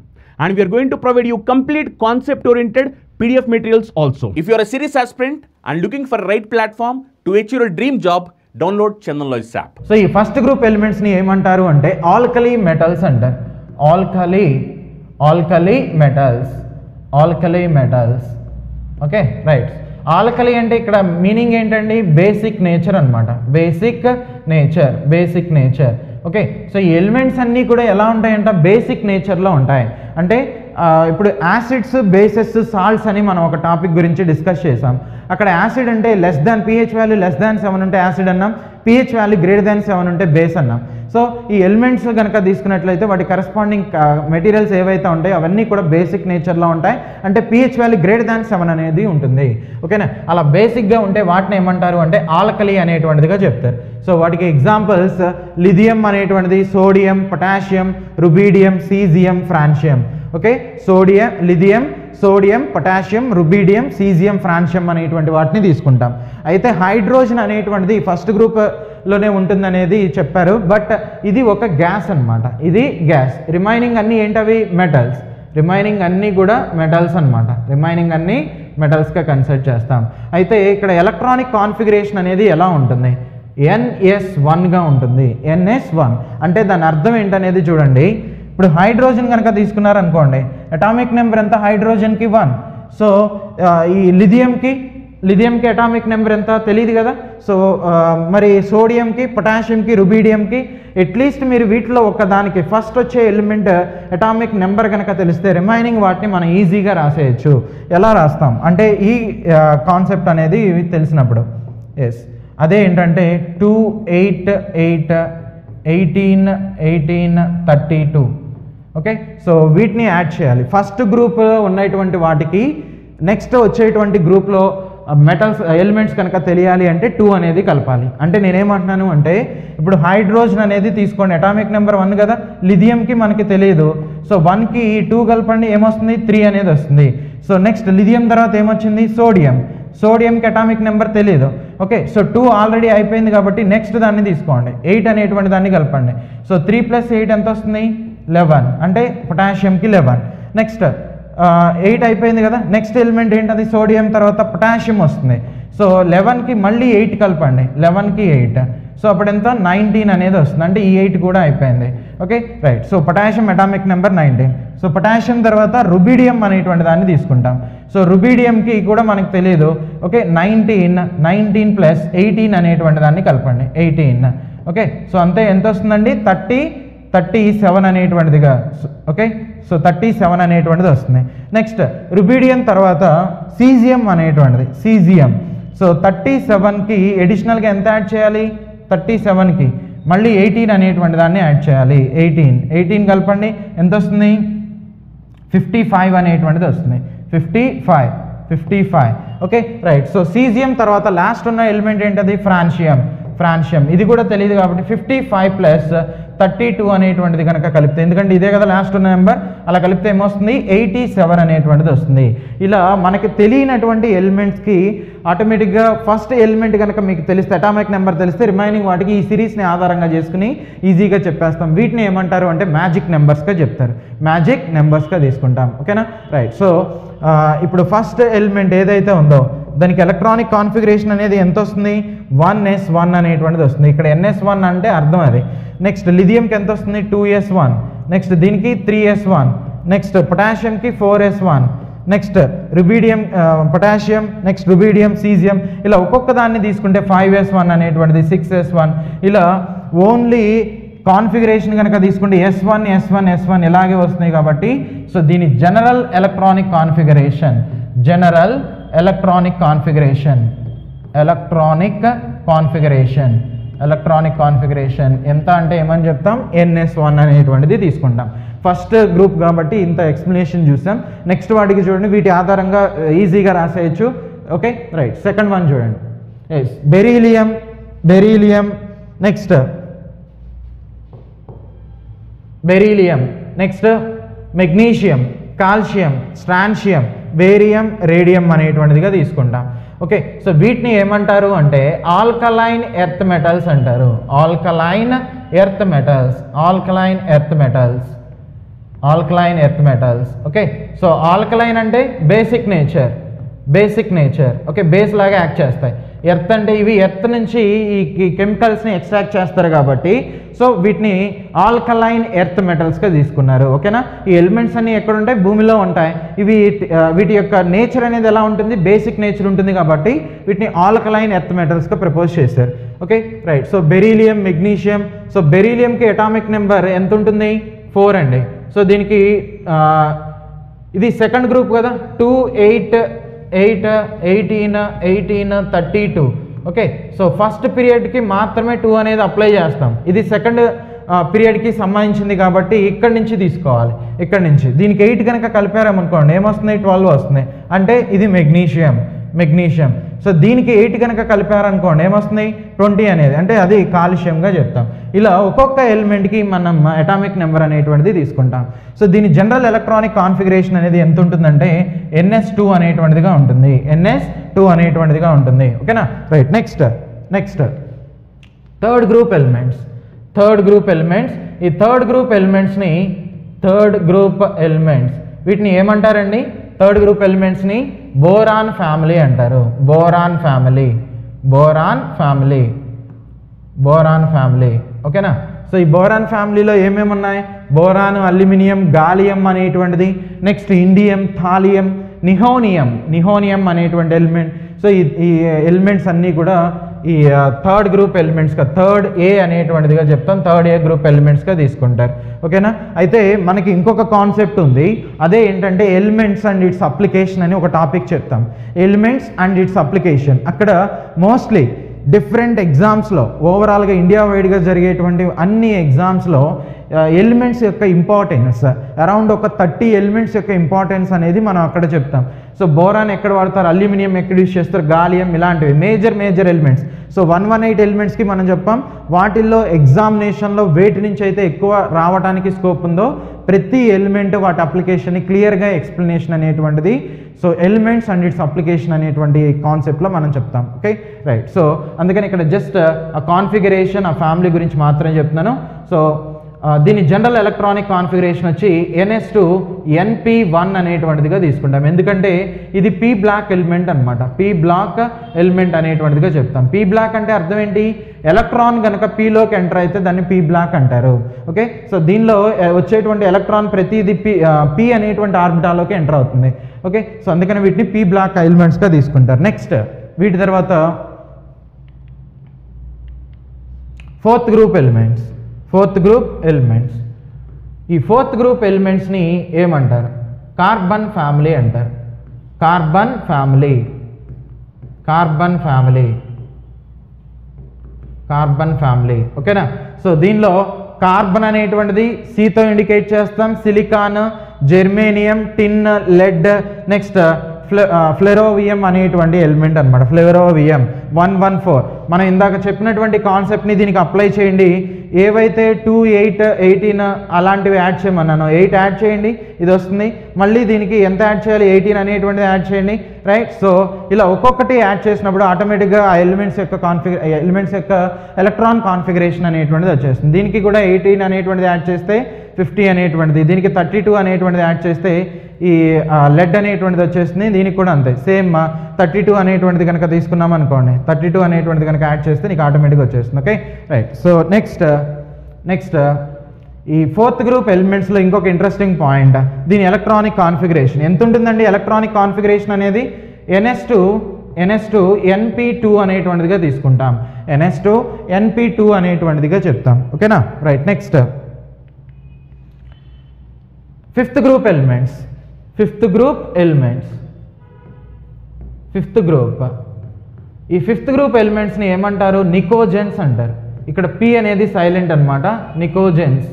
And we are going to provide you complete concept-oriented PDF materials also. If you are a serious aspirant and looking for a right platform to achieve your dream job, download Chandan Logics app. So ఈ first group ఎలిమెంట్స్ని ఏమంటారు అంటే alkali metals అంటారు. Alkali metals. Okay right. Alkali అంటే ఇక్కడ meaning ఏంటండి? Basic nature అనమాట. Basic nature. Okay, so ఈ elements అన్నీ కూడా ఎలా ఉంటాయంట? బేసిక్ నేచర్లో ఉంటాయి. అంటే ఇప్పుడు యాసిడ్స్, బేసెస్, సాల్ట్స్ అని మనం ఒక టాపిక్ గురించి డిస్కస్ చేసాం. అక్కడ యాసిడ్ అంటే pH వాల్యూ less than 7 ఉంటే యాసిడ్ అన్నాం, pH వాల్యూ greater than 7 ఉంటే బేస్ అన్నాం. సో ఈ ఎలిమెంట్స్ కనుక తీసుకున్నట్లయితే వాటి కరెస్పాండింగ్ మెటీరియల్స్ ఏవైతే ఉంటాయో అవన్నీ కూడా బేసిక్ నేచర్లో ఉంటాయి. అంటే pH వాల్యూ >7 అనేది ఉంటుంది. ఓకేనా, అలా బేసిక్గా ఉంటే వాటిని ఏమంటారు అంటే ఆల్కలీ అనేటువంటిదిగా చెప్తారు. సో వాటికి ఎగ్జాంపుల్స్ లిథియం అనేటువంటిది, sodium, potassium, rubidium, caesium, francium. Okay, lithium, sodium, potassium, rubidium, caesium, francium అనేటువంటి వాటిని తీసుకుంటాం. అయితే హైడ్రోజన్ అనేటువంటిది ఫస్ట్ గ్రూప్లోనే ఉంటుందనేది చెప్పారు. బట్ ఇది ఒక గ్యాస్ అన్నమాట. ఇది గ్యాస్. రిమైనింగ్ అన్నీ ఏంటవి? మెటల్స్. రిమైనింగ్ అన్నీ కూడా మెటల్స్ అన్నమాట. రిమైనింగ్ అన్నీ మెటల్స్గా కన్సిడర్ చేస్తాం. అయితే ఇక్కడ ఎలక్ట్రానిక్ కాన్ఫిగరేషన్ అనేది ఎలా ఉంటుంది? NS1గా ఉంటుంది. NS1 అంటే దాని అర్థం ఏంటనేది చూడండి. ఇప్పుడు హైడ్రోజన్ కనుక తీసుకున్నారనుకోండి, అటామిక్ నెంబర్ ఎంత? హైడ్రోజన్కి 1. సో ఈ లిథియంకి అటామిక్ నెంబర్ ఎంత తెలియదు కదా. సో మరి సోడియంకి, పొటాషియంకి, రుబీడియంకి అట్లీస్ట్ మీరు వీటిలో ఒకదానికి ఫస్ట్ వచ్చే ఎలిమెంట్ అటామిక్ నెంబర్ కనుక తెలిస్తే రిమైనింగ్ వాటిని మనం ఈజీగా రాసేయచ్చు. ఎలా రాస్తాం అంటే ఈ కాన్సెప్ట్ అనేది తెలిసినప్పుడు. ఎస్, అదే ఏంటంటే 2, 8, 8, 18, 18, 32. ఓకే, సో వీటిని యాడ్ చేయాలి. ఫస్ట్ గ్రూప్లో ఉన్నటువంటి వాటికి నెక్స్ట్ వచ్చేటువంటి గ్రూప్లో మెటల్స్ ఎలిమెంట్స్ కనుక తెలియాలి అంటే 2 అనేది కలపాలి. అంటే నేనేమంటున్నాను అంటే ఇప్పుడు హైడ్రోజన్ అనేది తీసుకోండి, అటామిక్ నెంబర్ 1 కదా. లిథియంకి మనకి తెలియదు. సో 1కి 2 కలపండి, ఏమొస్తుంది? 3 అనేది వస్తుంది. సో నెక్స్ట్ లిథియం తర్వాత ఏమొచ్చింది? సోడియంకి అటామిక్ నెంబర్ తెలియదు. ఓకే, సో 2 ఆల్రెడీ అయిపోయింది కాబట్టి నెక్స్ట్ దాన్ని తీసుకోండి, 8 అనేటువంటి దాన్ని కలపండి. సో 3 + 8 ఎంత వస్తుంది? 11. అంటే పొటాషియంకి 11. నెక్స్ట్ 8 అయిపోయింది కదా. నెక్స్ట్ ఎలిమెంట్ ఏంటది? సోడియం తర్వాత పొటాషియం వస్తుంది. సో 11కి మళ్ళీ 8 కలపండి, 11కి 8. సో అప్పుడు ఎంత? 19 అనేది వస్తుంది. అంటే ఈ 8 కూడా అయిపోయింది. Okay, right. So potassium atomic number 19. So potassium తర్వాత రుబీడియం అనేటువంటి దాన్ని తీసుకుంటాం. సో రుబీడియంకి కూడా మనకు తెలియదు. ఓకే, 19 + 18 అనేటువంటి దాన్ని కలపండి, 18. ఓకే, సో అంతే ఎంత వస్తుందండి? 37 అనేటువంటిదిగా. ఓకే, సో 37 అనేటువంటిది వస్తుంది. నెక్స్ట్ రుబీడియం తర్వాత సీజియం అనేటువంటిది, సీజియం. సో 37కి అడిషనల్గా ఎంత యాడ్ చేయాలి? 37కి మళ్ళీ 18 అనేటువంటి దాన్ని యాడ్ చేయాలి, 18 కలపండి, ఎంత వస్తుంది? 55 అనేటువంటిది వస్తుంది, 55. Okay, right. సో సీజియం తర్వాత లాస్ట్ ఉన్న ఎలిమెంట్ ఏంటది? ఫ్రాన్షియం. ఇది కూడా తెలియదు కాబట్టి 55 + 32 అనేటువంటిది కనుక కలిపితే, ఎందుకంటే ఇదే కదా లాస్ట్ ఉన్న నెంబర్, అలా కలిపితే ఏమొస్తుంది? 87 అనేటువంటిది వస్తుంది. ఇలా మనకి తెలియనటువంటి ఎలిమెంట్స్కి ఆటోమేటిక్గా ఫస్ట్ ఎలిమెంట్ కనుక మీకు తెలిస్తే, అటామిక్ నెంబర్ తెలిస్తే రిమైనింగ్ వాటికి ఈ సిరీస్ని ఆధారంగా చేసుకుని ఈజీగా చెప్పేస్తాం. వీటిని ఏమంటారు అంటే మ్యాజిక్ నెంబర్స్గా చెప్తారు, మ్యాజిక్ నెంబర్స్గా తీసుకుంటాం. ఓకేనా, రైట్. సో ఇప్పుడు ఫస్ట్ ఎలిమెంట్ ఏదైతే ఉందో దానికి ఎలక్ట్రానిక్ కాన్ఫిగరేషన్ అనేది ఎంత వస్తుంది? 1s1 అనేటువంటిది వస్తుంది. ఇక్కడ NS1 అంటే అర్థం అది. నెక్స్ట్ లిథియంకి ఎంత వస్తుంది? 2s1. నెక్స్ట్ దీనికి 3s1. నెక్స్ట్ పొటాషియంకి 4s1. Next rubidium, potassium, next rubidium, caesium, ఇలా ఒక్కొక్క దాన్ని తీసుకుంటే 5s1 అనేటువంటిది, 6s1, ఇలా ఓన్లీ కాన్ఫిగరేషన్ కనుక తీసుకుంటే S1 ఇలాగే వస్తున్నాయి కాబట్టి సో దీని జనరల్ ఎలక్ట్రానిక్ కాన్ఫిగరేషన్ ఎంత అంటే ఏమని చెప్తాం? NS1 అనేటువంటిది తీసుకుంటాం. ఫస్ట్ గ్రూప్ కాబట్టి ఇంత ఎక్స్ప్లెనేషన్ చూసాం. నెక్స్ట్ వాటికి చూడండి, వీటి ఆధారంగా ఈజీగా రాసేయచ్చు. Okay, right. సెకండ్ వన్ చూడండి. Yes, beryllium, next beryllium, next magnesium, calcium, strontium, barium, radium అనేటువంటిదిగా తీసుకుంటాం. ఓకే, సో వీటిని ఏమంటారు అంటే ఆల్కలైన్ ఎర్త్ మెటల్స్ అంటారు. Alkaline earth metals. Okay, so alkaline అంటే బేసిక్ నేచర్. ఓకే, బేస్ లాగా యాక్ట్ చేస్తాయి. ఎర్త్ అంటే ఇవి ఎర్త్ నుంచి ఈ కెమికల్స్ని ఎక్స్ట్రాక్ట్ చేస్తారు కాబట్టి సో వీటిని ఆల్కలైన్ ఎర్త్ మెటల్స్గా తీసుకున్నారు. ఓకేనా, ఈ ఎలిమెంట్స్ అన్ని ఎక్కడ ఉంటాయి? భూమిలో ఉంటాయి. వీటి యొక్క నేచర్ అనేది ఎలా ఉంటుంది? బేసిక్ నేచర్ ఉంటుంది కాబట్టి వీటిని ఆల్కలైన్ ఎర్త్ మెటల్స్గా ప్రపోజ్ చేశారు. Okay, right. So beryllium, magnesium. So బెరీలియంకి అటామిక్ నెంబర్ ఎంత ఉంటుంది? 4 అండి. సో దీనికి ఇది సెకండ్ గ్రూప్ కదా, 2, 8, 8, 18, 18, 32. ఓకే, సో ఫస్ట్ పీరియడ్కి మాత్రమే 2 అనేది అప్లై చేస్తాం. ఇది సెకండ్ పీరియడ్కి సంబంధించింది కాబట్టి ఇక్కడి నుంచి తీసుకోవాలి. ఇక్కడి నుంచి దీనికి 8 కనుక కలిపారనుకోండి ఏమొస్తుంది 12 వస్తుంది, అంటే ఇది మెగ్నీషియం. సో దీనికి 8 కనుక కలిపారనుకోండి ఏమొస్తుంది 20 అనేది, అంటే అది కాల్షియంగా చెప్తాం. ఇలా ఒక్కొక్క ఎలిమెంట్కి మనం అటామిక్ నెంబర్ అనేటువంటిది తీసుకుంటాం. సో దీని జనరల్ ఎలక్ట్రానిక్ కాన్ఫిగరేషన్ అనేది ఎంత ఉంటుందంటే NS2 అనేటువంటిదిగా ఉంటుంది, NS2 అనేటువంటిదిగా ఉంటుంది. ఓకేనా, right. Next third group elements. ఈ థర్డ్ గ్రూప్ ఎలిమెంట్స్ వీటిని ఏమంటారండి? థర్డ్ గ్రూప్ ఎలిమెంట్స్ని బోరాన్ ఫ్యామిలీ అంటారు. Boron family. ఓకేనా. సో ఈ బోరాన్ ఫ్యామిలీలో ఏమేమి ఉన్నాయి? బోరాన్, అల్యూమినియం, గాలియం అనేటువంటిది, నెక్స్ట్ ఇండియం, థాలియం, నిహోనియం అనేటువంటి ఎలిమెంట్. సో ఈ ఎలిమెంట్స్ అన్నీ కూడా ఈ థర్డ్ గ్రూప్ ఎలిమెంట్స్గా, థర్డ్ ఏ అనేటువంటిదిగా చెప్తాం, థర్డ్ ఏ గ్రూప్ ఎలిమెంట్స్గా తీసుకుంటారు. ఓకేనా. అయితే మనకి ఇంకొక కాన్సెప్ట్ ఉంది, అదే ఏంటంటే ఎలిమెంట్స్ అండ్ ఇట్స్ అప్లికేషన్ అని ఒక టాపిక్ చెప్తాం. ఎలిమెంట్స్ అండ్ ఇట్స్ అప్లికేషన్ అక్కడ మోస్ట్లీ డిఫరెంట్ ఎగ్జామ్స్లో ఓవరాల్గా ఇండియా వైడ్గా జరిగేటువంటి అన్ని ఎగ్జామ్స్లో ఎలిమెంట్స్ యొక్క ఇంపార్టెన్స్ అరౌండ్ ఒక 30 ఎలిమెంట్స్ యొక్క ఇంపార్టెన్స్ అనేది మనం అక్కడ చెప్తాం. సో బోరాన్ ఎక్కడ వాడతారు, అల్యూమినియం ఎక్కడ యూజ్ చేస్తారు, గాలియం, ఇలాంటివి మేజర్ ఎలిమెంట్స్. సో 118 ఎలిమెంట్స్కి మనం చెప్పాం. వాటిల్లో ఎగ్జామినేషన్లో వేటి నుంచి అయితే ఎక్కువ రావడానికి స్కోప్ ఉందో ప్రతి ఎలిమెంట్ వాటి అప్లికేషన్ని క్లియర్గా ఎక్స్ప్లెనేషన్ అనేటువంటిది so elements and it's application అనేటువంటి కాన్సెప్ట్లో మనం చెప్తాం. Okay, right. సో అందుకని ఇక్కడ జస్ట్ ఆ కాన్ఫిగరేషన్, ఆ ఫ్యామిలీ గురించి మాత్రమే చెప్తున్నాను. సో దీని జనరల్ ఎలక్ట్రానిక్ కాన్ఫిగరేషన్ వచ్చి NS2NP1 అనేటువంటిదిగా తీసుకుంటాం. ఎందుకంటే ఇది P బ్లాక్ ఎలిమెంట్ అనమాట, P బ్లాక్ ఎలిమెంట్ అనేటువంటిదిగా చెప్తాం. P బ్లాక్ అంటే అర్థం ఏంటి? ఎలక్ట్రాన్ కనుక Pలోకి ఎంటర్ అయితే దాన్ని P బ్లాక్ అంటారు. ఓకే, సో దీనిలో వచ్చేటువంటి ఎలక్ట్రాన్ ప్రతిదీ P అనేటువంటి ఆర్బిటాల్లోకి ఎంటర్ అవుతుంది. ఓకే, సో అందుకని వీటిని P బ్లాక్ ఎలిమెంట్స్గా తీసుకుంటారు. నెక్స్ట్ వీటి తర్వాత ఫోర్త్ గ్రూప్ ఎలిమెంట్స్. ఈ ఫోర్త్ గ్రూప్ ఎలిమెంట్స్ని ఏమంటారు? కార్బన్ ఫ్యామిలీ అంటారు. Carbon family. ఓకేనా. సో దీనిలో కార్బన్ అనేటువంటిది Cతో ఇండికేట్ చేస్తాం, సిలికాన్, జెర్మేనియం, టిన్, లెడ్, నెక్స్ట్ ఫ్లెరోవియం అనేటువంటి ఎలిమెంట్ అనమాట. ఫ్లెరోవియం 114. మనం ఇందాక చెప్పినటువంటి కాన్సెప్ట్ని దీనికి అప్లై చేయండి. ఏవైతే 2, 8, 18 అలాంటివి యాడ్ చేయమన్నాను, 8 యాడ్ చేయండి, ఇది వస్తుంది. మళ్ళీ దీనికి ఎంత యాడ్ చేయాలి? 18 అనేటువంటిది యాడ్ చేయండి, రైట్. సో ఇలా ఒక్కొక్కటి యాడ్ చేసినప్పుడు ఆటోమేటిక్గా ఆ ఎలిమెంట్స్ యొక్క ఎలక్ట్రాన్ కాన్ఫిగరేషన్ అనేటువంటిది వచ్చేస్తుంది. దీనికి కూడా 18 అనేటువంటిది యాడ్ చేస్తే 50 అనేటువంటిది, దీనికి 32 అనేటువంటిది యాడ్ చేస్తే ఈ లెడ్ అనేటువంటిది వచ్చేస్తుంది. దీనికి కూడా అంతే, సేమ్ 32 అనేటువంటిది కనుక తీసుకున్నాం అనుకోండి, 32 అనేటువంటిది కనుక యాడ్ చేస్తే నీకు ఆటోమేటిక్గా వచ్చేస్తుంది. Okay, right. సో నెక్స్ట్ ఈ ఫోర్త్ గ్రూప్ ఎలిమెంట్స్లో ఇంకొక ఇంట్రెస్టింగ్ పాయింట్, దీని ఎలక్ట్రానిక్ కాన్ఫిగరేషన్ ఎంత ఉంటుందండి? ఎలక్ట్రానిక్ కాన్ఫిగరేషన్ అనేది NS2NP2 అనేటువంటిదిగా తీసుకుంటాం. NS2NP2 అనేటువంటిదిగా చెప్తాం. ఓకేనా, right. Next fifth group elements. ఈ ఫిఫ్త్ గ్రూప్ ఎలిమెంట్స్ని ఏమంటారు? నికోజెన్స్ అంటారు. ఇక్కడ P అనేది సైలెంట్ అనమాట, నికోజెన్స్.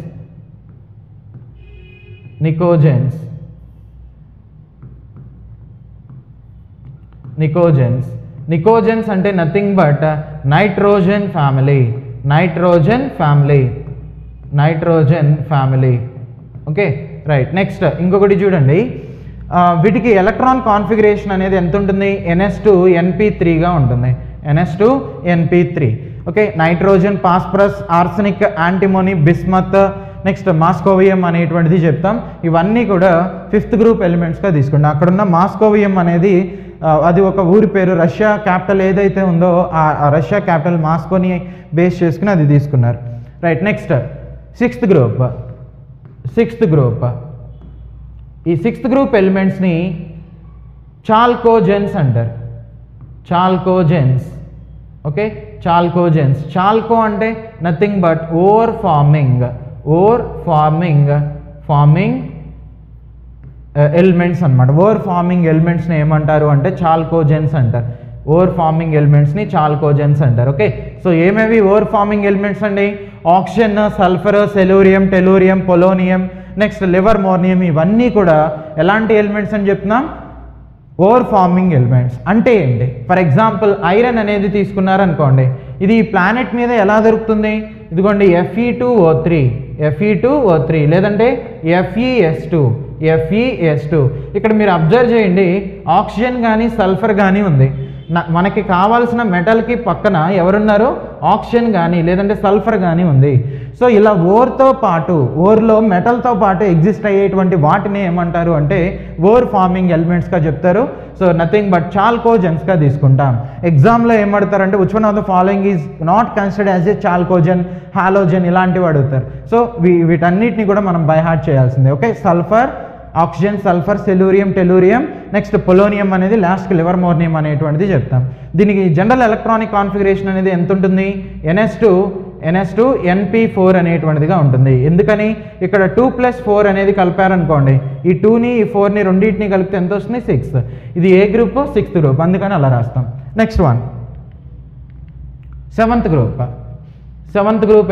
నికోజెన్స్ అంటే nothing but nitrogen family. Okay, right. Next ఇంకొకటి చూడండి, వీటికి ఎలక్ట్రాన్ కాన్ఫిగరేషన్ అనేది ఎంత ఉంటుంది? NS2NP3గా ఉంటుంది. NS2NP3. Okay, nitrogen, phosphorus, arsenic, antimony, bismuth, next moscovium అనేటువంటిది చెప్తాం. ఇవన్నీ కూడా ఫిఫ్త్ గ్రూప్ ఎలిమెంట్స్గా తీసుకుంటాం. అక్కడున్న మాస్కోవియం అనేది అది ఒక ఊరి పేరు, రష్యా క్యాపిటల్ ఏదైతే ఉందో ఆ రష్యా క్యాపిటల్ మాస్కోని బేస్ చేసుకుని అది తీసుకున్నారు. రైట్. Next sixth group. ఈ సిక్స్త్ గ్రూప్ ఎలిమెంట్స్ని చాల్కోజెన్స్ అంటారు. ఓకే, చాల్కో అంటే nothing but ore forming elements అనమాట. ఓవర్ ఫార్మింగ్ ఎలిమెంట్స్ని ఏమంటారు అంటే చాల్కోజెన్స్ అంటారు. ఓవర్ ఫార్మింగ్ ఎలిమెంట్స్ని చాల్కోజెన్స్ అంటారు. ఓకే, సో ఏమేవి ఓవర్ ఫార్మింగ్ ఎలిమెంట్స్ అండి? Oxygen, sulphur, selenium, tellurium, polonium, next livermorium, ఇవన్నీ కూడా ఎలాంటి ఎలిమెంట్స్ అని చెప్తున్నాం? Ore forming elements. అంటే ఏంటి? ఫర్ ఎగ్జాంపుల్ ఐరన్ అనేది తీసుకున్నారనుకోండి, ఇది ఈ ప్లానెట్ మీద ఎలా దొరుకుతుంది? ఇదిగోండి Fe2O3 లేదంటే FeS2. ఇక్కడ మీరు అబ్జర్వ్ చేయండి, ఆక్సిజన్ కానీ సల్ఫర్ కానీ ఉంది. మనకి కావాల్సిన మెటల్కి పక్కన ఎవరున్నారు? ఆక్సిజన్ కానీ లేదంటే సల్ఫర్ కానీ ఉంది. సో ఇలా ఓర్లో మెటల్తో పాటు ఎగ్జిస్ట్ అయ్యేటువంటి వాటిని ఏమంటారు అంటే ఓర్ ఫార్మింగ్ ఎలిమెంట్స్గా చెప్తారు. సో నథింగ్ బట్ చాల్కోజన్స్గా తీసుకుంటాం. ఎగ్జామ్లో ఏమడతారంటే which one of the following is not considered as a chalcogen, halogen ఇలాంటివి అడుగుతారు. సో వీటన్నిటిని కూడా మనం బై హార్ట్ చేయాల్సిందే. Okay, sulphur, oxygen, sulphur, selenium, tellurium, next polonium అనేది లాస్ట్కి లివర్మోర్నియం అనేటువంటిది చెప్తాం. దీనికి జనరల్ ఎలక్ట్రానిక్ కాన్ఫిగరేషన్ అనేది ఎంత ఉంటుంది? NS2 NP4 అనేటువంటిదిగా ఉంటుంది. ఎందుకని? ఇక్కడ 2+4 అనేది కలిపారనుకోండి, ఈ 2ని ఈ 4ని రెండింటిని కలిపితే ఎంత వస్తుంది? 6. ఇది ఏ గ్రూప్? 6th గ్రూప్, అందుకని అలా రాస్తాం. Next one 7th group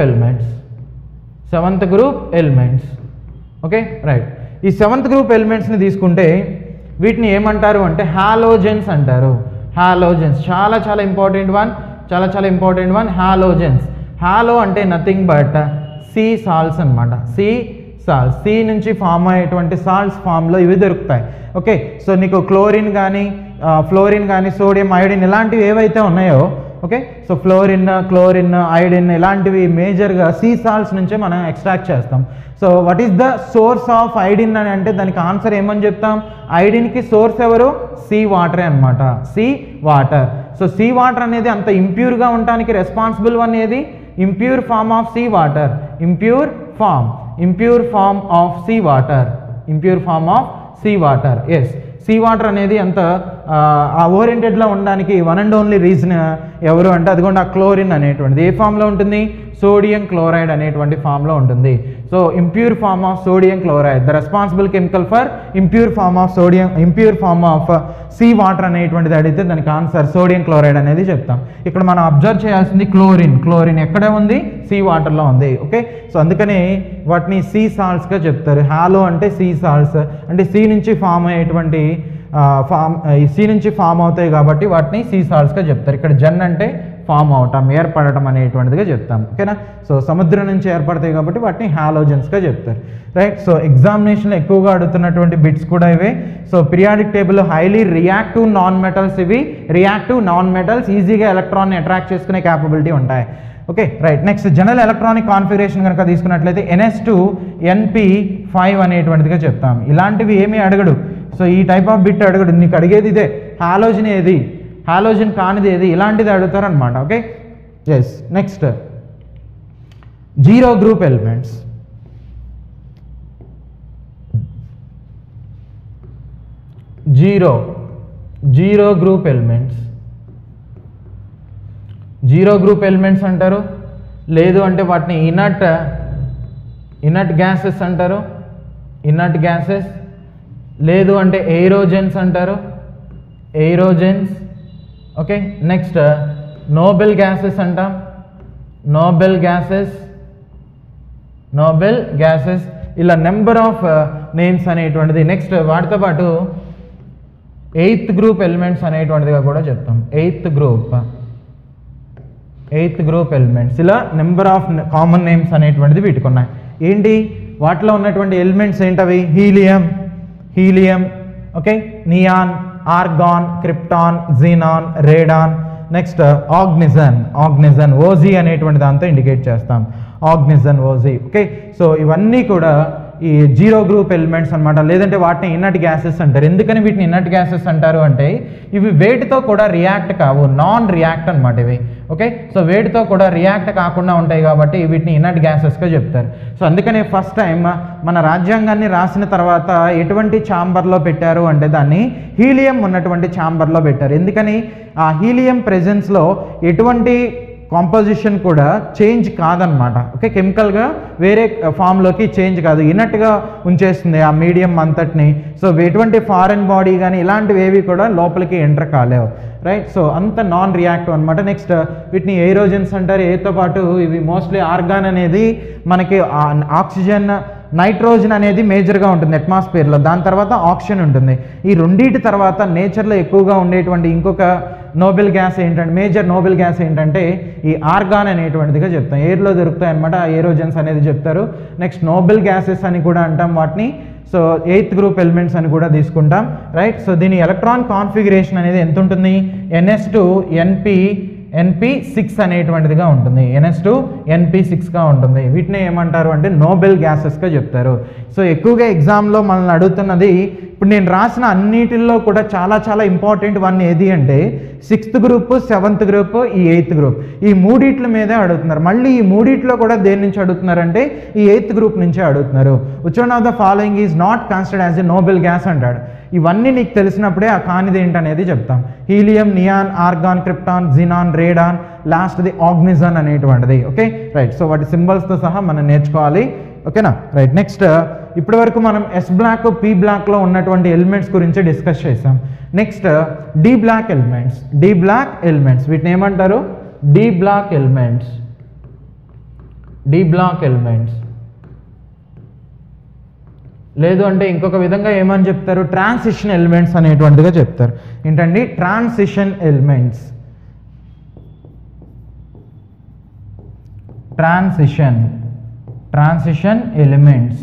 elements. Okay right. ఈ 7th గ్రూప్ ఎలిమెంట్స్ని తీసుకుంటే వీటిని ఏమంటారు అంటే హాలోజన్స్ అంటారు. హాలోజన్స్ చాలా చాలా ఇంపార్టెంట్ వన్. హాలోజన్స్. హాలో అంటే నథింగ్ బట్ సీ సాల్ట్స్ అనమాట. సీ నుంచి ఫామ్ అయ్యేటువంటి సాల్ట్స్ ఫామ్లో ఇవి దొరుకుతాయి. ఓకే, సో నీకు క్లోరిన్ కానీ ఫ్లోరిన్ కానీ సోడియం, అయోడిన్ ఇలాంటివి ఏవైతే ఉన్నాయో, okay, so fluorine, chlorine, iodine ఇలాంటివి మేజర్గా సీ సాల్ట్స్ నుంచే మనం ఎక్స్ట్రాక్ట్ చేస్తాం. So what is the source of iodine అని అంటే దానికి ఆన్సర్ ఏమని చెప్తాం? ఐడిన్కి సోర్స్ ఎవరు? సీ వాటరే అనమాట. Sea water. So sea water అనేది అంత ఇంప్యూర్గా ఉండటానికి రెస్పాన్సిబుల్ వన్ ఏది? Impure form of sea water. Impure form of sea water. Yes, sea water అనేది అంత ఓరియంటెడ్లో ఉండడానికి వన్ అండ్ ఓన్లీ రీజన్ ఎవరు అంటే అదిగోండి ఆ క్లోరిన్ అనేటువంటిది ఏ ఫామ్లో ఉంటుంది? సోడియం క్లోరైడ్ అనేటువంటి ఫామ్లో ఉంటుంది. So impure form of sodium chloride, the responsible chemical for impure form of sea water అనేటువంటిది అడిగితే దానికి ఆన్సర్ సోడియం క్లోరైడ్ అనేది చెప్తాం. ఇక్కడ మనం అబ్జర్వ్ చేయాల్సింది క్లోరిన్ ఎక్కడే ఉంది? సీ వాటర్లో ఉంది. ఓకే, సో అందుకని వాటిని సీ సాల్ట్స్గా చెప్తారు. హాలో అంటే సీ సాల్ట్స్, అంటే సీ నుంచి ఫామ్ అయ్యేటువంటి సీ నుంచి ఫామ్ అవుతాయి కాబట్టి వాటిని సీ సాల్ట్స్గా చెప్తారు. ఇక్కడ జన్ అంటే ఫామ్ అవటం, ఏర్పడటం అనేటువంటిదిగా చెప్తాం. ఓకేనా? సో సముద్రం నుంచి ఏర్పడతాయి కాబట్టి వాటిని హాలోజన్స్గా చెప్తారు. రైట్. సో ఎగ్జామినేషన్లో ఎక్కువగా అడుగుతున్నటువంటి బిట్స్ కూడా ఇవే. So periodic table highly reactive non metals, ఇవి రియాక్టివ్ నాన్ మెటల్స్ ఈజీగా ఎలక్ట్రాన్ని అట్రాక్ట్ చేసుకునే క్యాపబిలిటీ ఉంటాయి. Okay right. Next general electronic configuration కనుక తీసుకున్నట్లయితే NS2 NP5 అనేటువంటిదిగా చెప్తాం. ఇలాంటివి ఏమీ అడగడు. సో ఈ టైప్ ఆఫ్ బిట్ అడగడు, నీకు అడిగేది ఇదే, హాలోజన్ ఏది, హాలోజన్ కానిది ఏది, ఇలాంటిది అడుగుతారనమాట. Okay yes. Next zero group elements. Zero group elements అంటారు. లేదు అంటే వాటిని ఇనర్ట్ గ్యాసెస్ అంటారు. లేదు అంటే ఎయిరోజెన్స్ అంటారు. ఓకే. నెక్స్ట్ నోబెల్ గ్యాసెస్ అంటాం. నోబెల్ గ్యాసెస్ ఇలా నెంబర్ ఆఫ్ నేమ్స్ అనేటువంటిది. నెక్స్ట్ వాటితో పాటు 8th గ్రూప్ ఎలిమెంట్స్ అనేటువంటిదిగా కూడా చెప్తాం. 8th group elements. ఇలా నెంబర్ ఆఫ్ కామన్ నేమ్స్ అనేటువంటిది వీటికి ఉన్నాయి. ఏంటి వాటిలో ఉన్నటువంటి ఎలిమెంట్స్ ఏంటవి? Helium, okay, neon, argon, krypton, xenon, radon. Next oganesson OG అనేటువంటి దాంతో ఇండికేట్ చేస్తాం. ఓజీ. ఓకే, సో ఇవన్నీ కూడా ఈ జీరో గ్రూప్ ఎలిమెంట్స్ అనమాట. లేదంటే వాటిని ఇన్నట్ గ్యాసెస్ అంటారు. ఎందుకని వీటిని ఇన్నట్ గ్యాసెస్ అంటారు అంటే ఇవి వేటితో కూడా రియాక్ట్ కావు, నాన్ రియాక్ట్ అనమాట ఇవి. ఓకే, సో వేటితో కూడా రియాక్ట్ కాకుండా ఉంటాయి కాబట్టి వీటిని ఇన్నట్ గ్యాసెస్గా చెప్తారు. సో అందుకనే ఫస్ట్ టైం మన రాజ్యాంగాన్ని రాసిన తర్వాత ఎటువంటి ఛాంబర్లో పెట్టారు అంటే దాన్ని హీలియం ఉన్నటువంటి ఛాంబర్లో పెట్టారు. ఎందుకని ఆ హీలియం ప్రెజెన్స్లో ఎటువంటి కాంపోజిషన్ కూడా చేంజ్ కాదనమాట. ఓకే, కెమికల్గా వేరే ఫామ్లోకి చేంజ్ కాదు, ఇన్నట్టుగా ఉంచేస్తుంది ఆ మీడియం అంతటిని. సో ఎటువంటి ఫారెన్ బాడీ కానీ ఇలాంటివి ఏవి కూడా లోపలికి ఎంటర్ కాలేవు. రైట్. సో అంత నాన్ రియాక్టివ్ అనమాట. నెక్స్ట్ వీటిని ఎయిరోజన్స్ అంటారు. ఎయిర్తో పాటు ఇవి మోస్ట్లీ ఆర్గాన్ అనేది మనకి ఆక్సిజన్, నైట్రోజన్ అనేది మేజర్గా ఉంటుంది అట్మాస్ఫియర్లో, దాని తర్వాత ఆక్సిజన్ ఉంటుంది. ఈ రెండింటి తర్వాత నేచర్లో ఎక్కువగా ఉండేటువంటి ఇంకొక నోబెల్ గ్యాస్ ఏంటంటే, మేజర్ నోబెల్ గ్యాస్ ఏంటంటే ఈ ఆర్గాన్ అనేటువంటిదిగా చెప్తాం. ఎయిర్లో దొరుకుతాయి అనమాట, ఎయిరోజన్స్ అనేది చెప్తారు. నెక్స్ట్ నోబెల్ గ్యాసెస్ అని కూడా అంటాం వాటిని. సో 8th గ్రూప్ ఎలిమెంట్స్ అని కూడా తీసుకుంటాం, రైట్. సో దీని ఎలక్ట్రాన్ కాన్ఫిగరేషన్ అనేది ఎంత ఉంటుంది, ns2 np6 అనేటువంటిదిగా ఉంటుంది. ns2 np6గా ఉంటుంది. వీటిని ఏమంటారు అంటే నోబెల్ గ్యాసెస్గా చెప్తారు. సో ఎక్కువగా ఎగ్జామ్లో మనల్ని అడుగుతున్నది, ఇప్పుడు నేను రాసిన అన్నిటిల్లో కూడా చాలా చాలా ఇంపార్టెంట్ వన్ ఏది అంటే 6th గ్రూప్, 7th గ్రూప్, ఈ 8th గ్రూప్, ఈ మూడిట్ల మీదే అడుగుతున్నారు. మళ్ళీ ఈ మూడిట్లో కూడా దేని నుంచి అడుగుతున్నారంటే ఈ 8th గ్రూప్ నుంచే అడుగుతున్నారు. Which one of the following is not considered as a noble gas అంటాడు. ఇవన్నీ నీకు తెలిసినప్పుడే ఆ కానిది ఏంటనేది చెప్తాం. Helium, neon, argon, krypton, xenon, radon, లాస్ట్ది ఆగ్నిజన్ అనేటువంటిది. Okay, right. సో వాటి సింబల్స్తో సహా మనం నేర్చుకోవాలి. ఓకేనా, రైట్. నెక్స్ట్ ఇప్పటి వరకు మనం ఎస్ బ్లాక్, పి బ్లాక్లో ఉన్నటువంటి ఎలిమెంట్స్ గురించి డిస్కస్ చేసాం. Next D block elements. D block elements వీటిని ఏమంటారు, D block elements. D block elements లేదు అంటే ఇంకొక విధంగా ఏమని చెప్తారు, ట్రాన్సిషన్ ఎలిమెంట్స్ అనేటువంటిదిగా చెప్తారు. ఏంటండి, transition elements. Transition elements.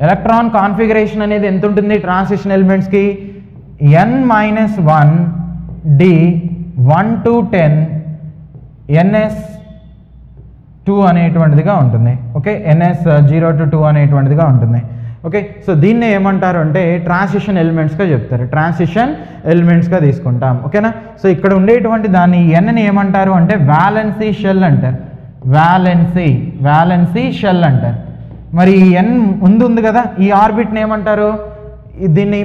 Electron configuration అనేది ఎంత ఉంటుంది ట్రాన్సిషన్ ఎలిమెంట్స్కి, n-1 d 1 to 10 ns2 అనేటువంటిదిగా ఉంటుంది. ఓకే, ns0 to 2 అనేటువంటిదిగా ఉంటుంది. ఓకే, సో దీన్ని ఏమంటారు అంటే ట్రాన్సిషన్ ఎలిమెంట్స్గా చెప్తారు. ట్రాన్సిషన్ ఎలిమెంట్స్గా తీసుకుంటాం. ఓకేనా. సో ఇక్కడ ఉండేటువంటి దాన్ని ఎన్ని ఏమంటారు అంటే వ్యాలెన్సీ షెల్ అంటారు. వ్యాలెన్సీ షెల్ అంటారు. మరి ఈ ఎన్ ఉంది కదా, ఈ ఆర్బిట్ని ఏమంటారు, దీన్ని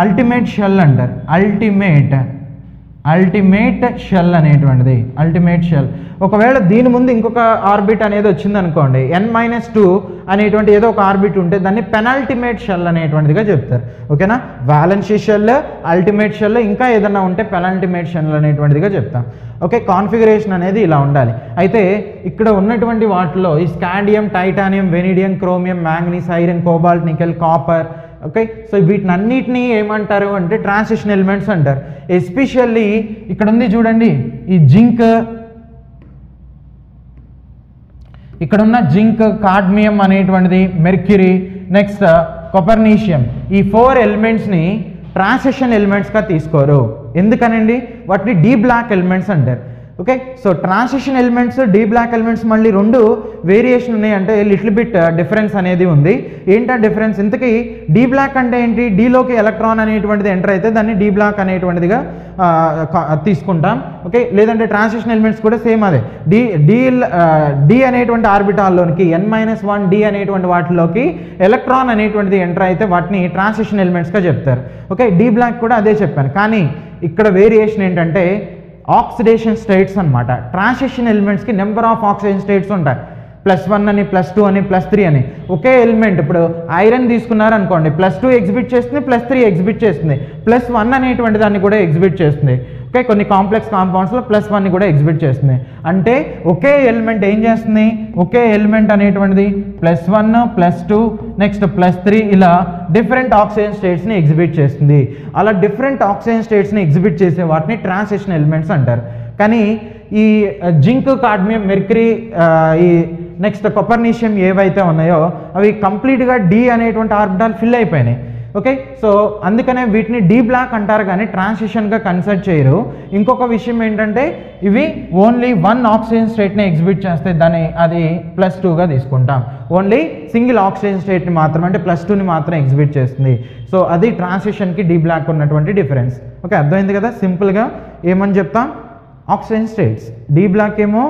అల్టిమేట్ షెల్ అంటారు. అల్టిమేట్ షెల్ అనేటువంటిది, అల్టిమేట్ షెల్. ఒకవేళ దీని ముందు ఇంకొక ఆర్బిట్ అనేది వచ్చింది అనుకోండి, n-2 అనేటువంటి ఏదో ఒక ఆర్బిట్ ఉంటే దాన్ని పెనల్టిమేట్ షెల్ అనేటువంటిదిగా చెప్తారు. ఓకేనా, వ్యాలెన్సీ షెల్, అల్టిమేట్ షెల్, ఇంకా ఏదన్నా ఉంటే పెనల్టిమేట్ షెల్ అనేటువంటిదిగా చెప్తాం. ఓకే, కాన్ఫిగరేషన్ అనేది ఇలా ఉండాలి. అయితే ఇక్కడ ఉన్నటువంటి వాటిలో ఈ scandium, titanium, vanadium, chromium, manganese, iron, cobalt, nickel, copper. Okay, so వీటిని అన్నిటినీ ఏమంటారు అంటే ట్రాన్సిషన్ ఎలిమెంట్స్ అంటారు. ఎస్పెషల్లీ ఇక్కడ ఉంది చూడండి, ఈ జింక్, ఇక్కడ ఉన్న జింక్, కాడ్మియం అనేటువంటిది, మెర్క్యూరీ, నెక్స్ట్ కొపర్నీషియం, ఈ 4 ఎలిమెంట్స్ని ట్రాన్సిషన్ ఎలిమెంట్స్గా తీసుకోరు. ఎందుకనండి, వాటిని డి బ్లాక్ ఎలిమెంట్స్ అంటారు. Okay, so transition elements, D block elements మళ్ళీ 2 వేరియేషన్ ఉన్నాయి. అంటే లిటిల్ బిట్ డిఫరెన్స్ అనేది ఉంది. ఏంటా డిఫరెన్స్, ఇంతకీ డి బ్లాక్ అంటే ఏంటి, డీలోకి ఎలక్ట్రాన్ అనేటువంటిది ఎంటర్ అయితే దాన్ని డి బ్లాక్ అనేటువంటిదిగా తీసుకుంటాం. ఓకే, లేదంటే ట్రాన్సిషన్ ఎలిమెంట్స్ కూడా సేమ్ అదే, డి అనేటువంటి ఆర్బిటాల్లోనికి n-1 d అనేటువంటి వాటిలోకి ఎలక్ట్రాన్ అనేటువంటిది ఎంటర్ అయితే వాటిని ట్రాన్సిషన్ ఎలిమెంట్స్గా చెప్తారు. ఓకే, డి బ్లాక్ కూడా అదే చెప్పాను. కానీ ఇక్కడ వేరియేషన్ ఏంటంటే ఆక్సిడేషన్ స్టేట్స్ అనమాట. ట్రాన్సిషన్ ఎలిమెంట్స్కి నెంబర్ ఆఫ్ ఆక్సిడేషన్ స్టేట్స్ ఉంటాయి. +1 అని, +2 అని, +3 అని. ఒకే ఎలిమెంట్ ఇప్పుడు ఐరన్ తీసుకున్నారు అనుకోండి, +2 ఎగ్జిబిట్ చేస్తుంది, +3 ఎగ్జిబిట్ చేస్తుంది, +1 అనేటువంటి దాన్ని కూడా ఎగ్జిబిట్ చేస్తుంది. ఓకే, కొన్ని కాంప్లెక్స్ కాంపౌండ్స్లో +1ని కూడా ఎగ్జిబిట్ చేస్తుంది. అంటే ఒకే ఎలిమెంట్ ఏం చేస్తుంది, ఒకే ఎలిమెంట్ అనేటువంటిది +1, +2, నెక్స్ట్ +3 ఇలా డిఫరెంట్ ఆక్సిజన్ స్టేట్స్ని ఎగ్జిబిట్ చేస్తుంది. అలా డిఫరెంట్ ఆక్సిజన్ స్టేట్స్ని ఎగ్జిబిట్ చేసే వాటిని ట్రాన్సిషన్ ఎలిమెంట్స్ అంటారు. కానీ ఈ జింక్, కాడ్మియం, మెర్క్యూరీ, ఈ నెక్స్ట్ కొపర్నీషియం ఏవైతే ఉన్నాయో అవి కంప్లీట్గా డి అనేటువంటి ఆర్బిటాల్ ఫిల్ అయిపోయినాయి. ఓకే, సో అందుకనే వీటిని డి బ్లాక్ అంటారు కానీ ట్రాన్సిషన్గా కన్సిడర్ చేయరు. ఇంకొక విషయం ఏంటంటే ఇవి ఓన్లీ 1 ఆక్సిజన్ స్టేట్ని ఎగ్జిబిట్ చేస్తే దాన్ని అది +2గా తీసుకుంటాం. ఓన్లీ సింగిల్ ఆక్సిజన్ స్టేట్ని మాత్రం అంటే +2ని మాత్రం ఎగ్జిబిట్ చేస్తుంది. సో అది ట్రాన్సిషన్కి డి బ్లాక్ ఉన్నటువంటి డిఫరెన్స్. ఓకే, అర్థమైంది కదా. సింపుల్గా ఏమని చెప్తాం, ఆక్సిజన్ స్టేట్స్. డి బ్లాక్ ఏమో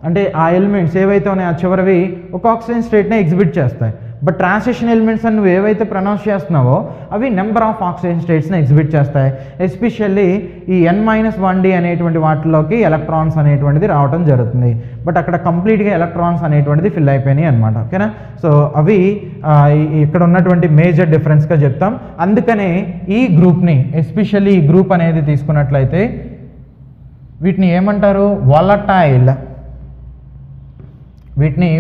అంటే ఆ ఎలిమెంట్స్ ఏవైతే ఉన్నాయో ఆ చివరివి ఒక ఆక్సిజన్ స్టేట్ని ఎగ్జిబిట్ చేస్తాయి. బట్ ట్రాన్సిషన్ ఎలిమెంట్స్ అని నువ్వు ఏవైతే ప్రొనౌన్స్ చేస్తున్నావో అవి నెంబర్ ఆఫ్ ఆక్సిజన్ స్టేట్స్ని ఎగ్జిబిట్ చేస్తాయి. ఎస్పెషల్లీ ఈ N-1d అనేటువంటి వాటిలోకి ఎలక్ట్రాన్స్ అనేటువంటిది రావడం జరుగుతుంది. బట్ అక్కడ కంప్లీట్గా ఎలక్ట్రాన్స్ అనేటువంటిది ఫిల్ అయిపోయినాయి అనమాట. ఓకేనా? సో అవి ఇక్కడ ఉన్నటువంటి మేజర్ డిఫరెన్స్గా చెప్తాం. అందుకనే ఈ గ్రూప్ని, ఎస్పెషల్లీ ఈ గ్రూప్ అనేది తీసుకున్నట్లయితే వీటిని ఏమంటారు? వాలటైల్. వీటిని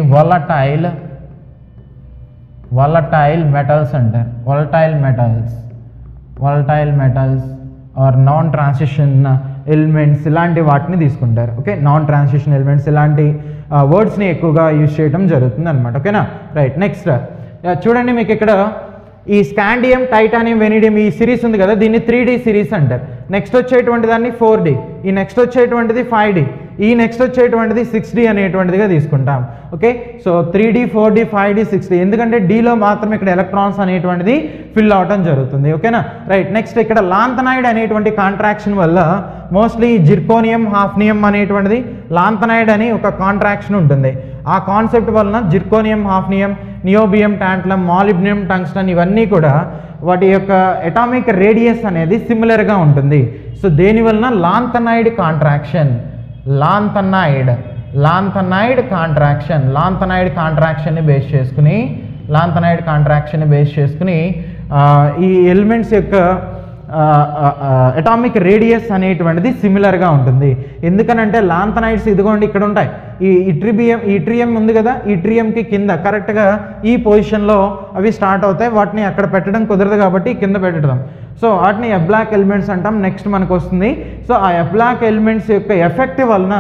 వాలటైల్ మెటల్స్ అంటారు. Volatile metals or non transition elements ఇలాంటి వాటిని తీసుకుంటారు. ఓకే, నాన్ ట్రాన్సిషన్ ఎలిమెంట్స్ ఇలాంటి వర్డ్స్ని ఎక్కువగా యూజ్ చేయడం జరుగుతుంది అనమాట. ఓకేనా? రైట్. నెక్స్ట్ చూడండి, మీకు ఇక్కడ ఈ స్కాండియం, టైటానియం, వెనిడియం ఈ సిరీస్ ఉంది కదా, దీన్ని 3D సిరీస్ అంటారు. నెక్స్ట్ వచ్చేటువంటి దాన్ని 4D, ఈ నెక్స్ట్ వచ్చేటువంటిది 5D, ఈ నెక్స్ట్ వచ్చేటువంటిది 6D అనేటువంటిదిగా తీసుకుంటాం. Okay, so 3D, 4D, 5D, 6D, ఎందుకంటే Dలో మాత్రం ఇక్కడ ఎలక్ట్రాన్స్ అనేటువంటిది ఫిల్ అవటం జరుగుతుంది. ఓకేనా? రైట్. నెక్స్ట్ ఇక్కడ లాంథనైడ్ అనేటువంటి కాంట్రాక్షన్ వల్ల మోస్ట్లీ జిర్కోనియం, హాఫ్నియం అనేటువంటిది లాంథనైడ్ అని ఒక కాంట్రాక్షన్ ఉంటుంది. ఆ కాన్సెప్ట్ వలన zirconium, hafnium, niobium, tantalum, molybdenum, tungsten ఇవన్నీ కూడా వాటి యొక్క అటామిక్ రేడియస్ అనేది సిమిలర్గా ఉంటుంది. సో దేనివలన లాంథనైడ్ కాంట్రాక్షన్, లాంథనైడ్ కాంట్రాక్షన్ని బేస్ చేసుకుని ఈ ఎలిమెంట్స్ యొక్క అటామిక్ రేడియస్ అనేటువంటిది సిమిలర్గా ఉంటుంది. ఎందుకనంటే లాంథనైడ్స్ ఇదిగోండి ఇక్కడ ఉంటాయి. ఈ ఇట్రియం ఉంది కదా, ఇట్రియంకి కింద కరెక్ట్గా ఈ పొజిషన్లో అవి స్టార్ట్ అవుతాయి. వాటిని అక్కడ పెట్టడం కుదరదు కాబట్టి కింద పెట్టడం. సో వాటిని ఎబ్లాక్ ఎలిమెంట్స్ అంటాం. నెక్స్ట్ మనకు వస్తుంది. సో ఆ ఎబ్లాక్ ఎలిమెంట్స్ యొక్క ఎఫెక్ట్ వలన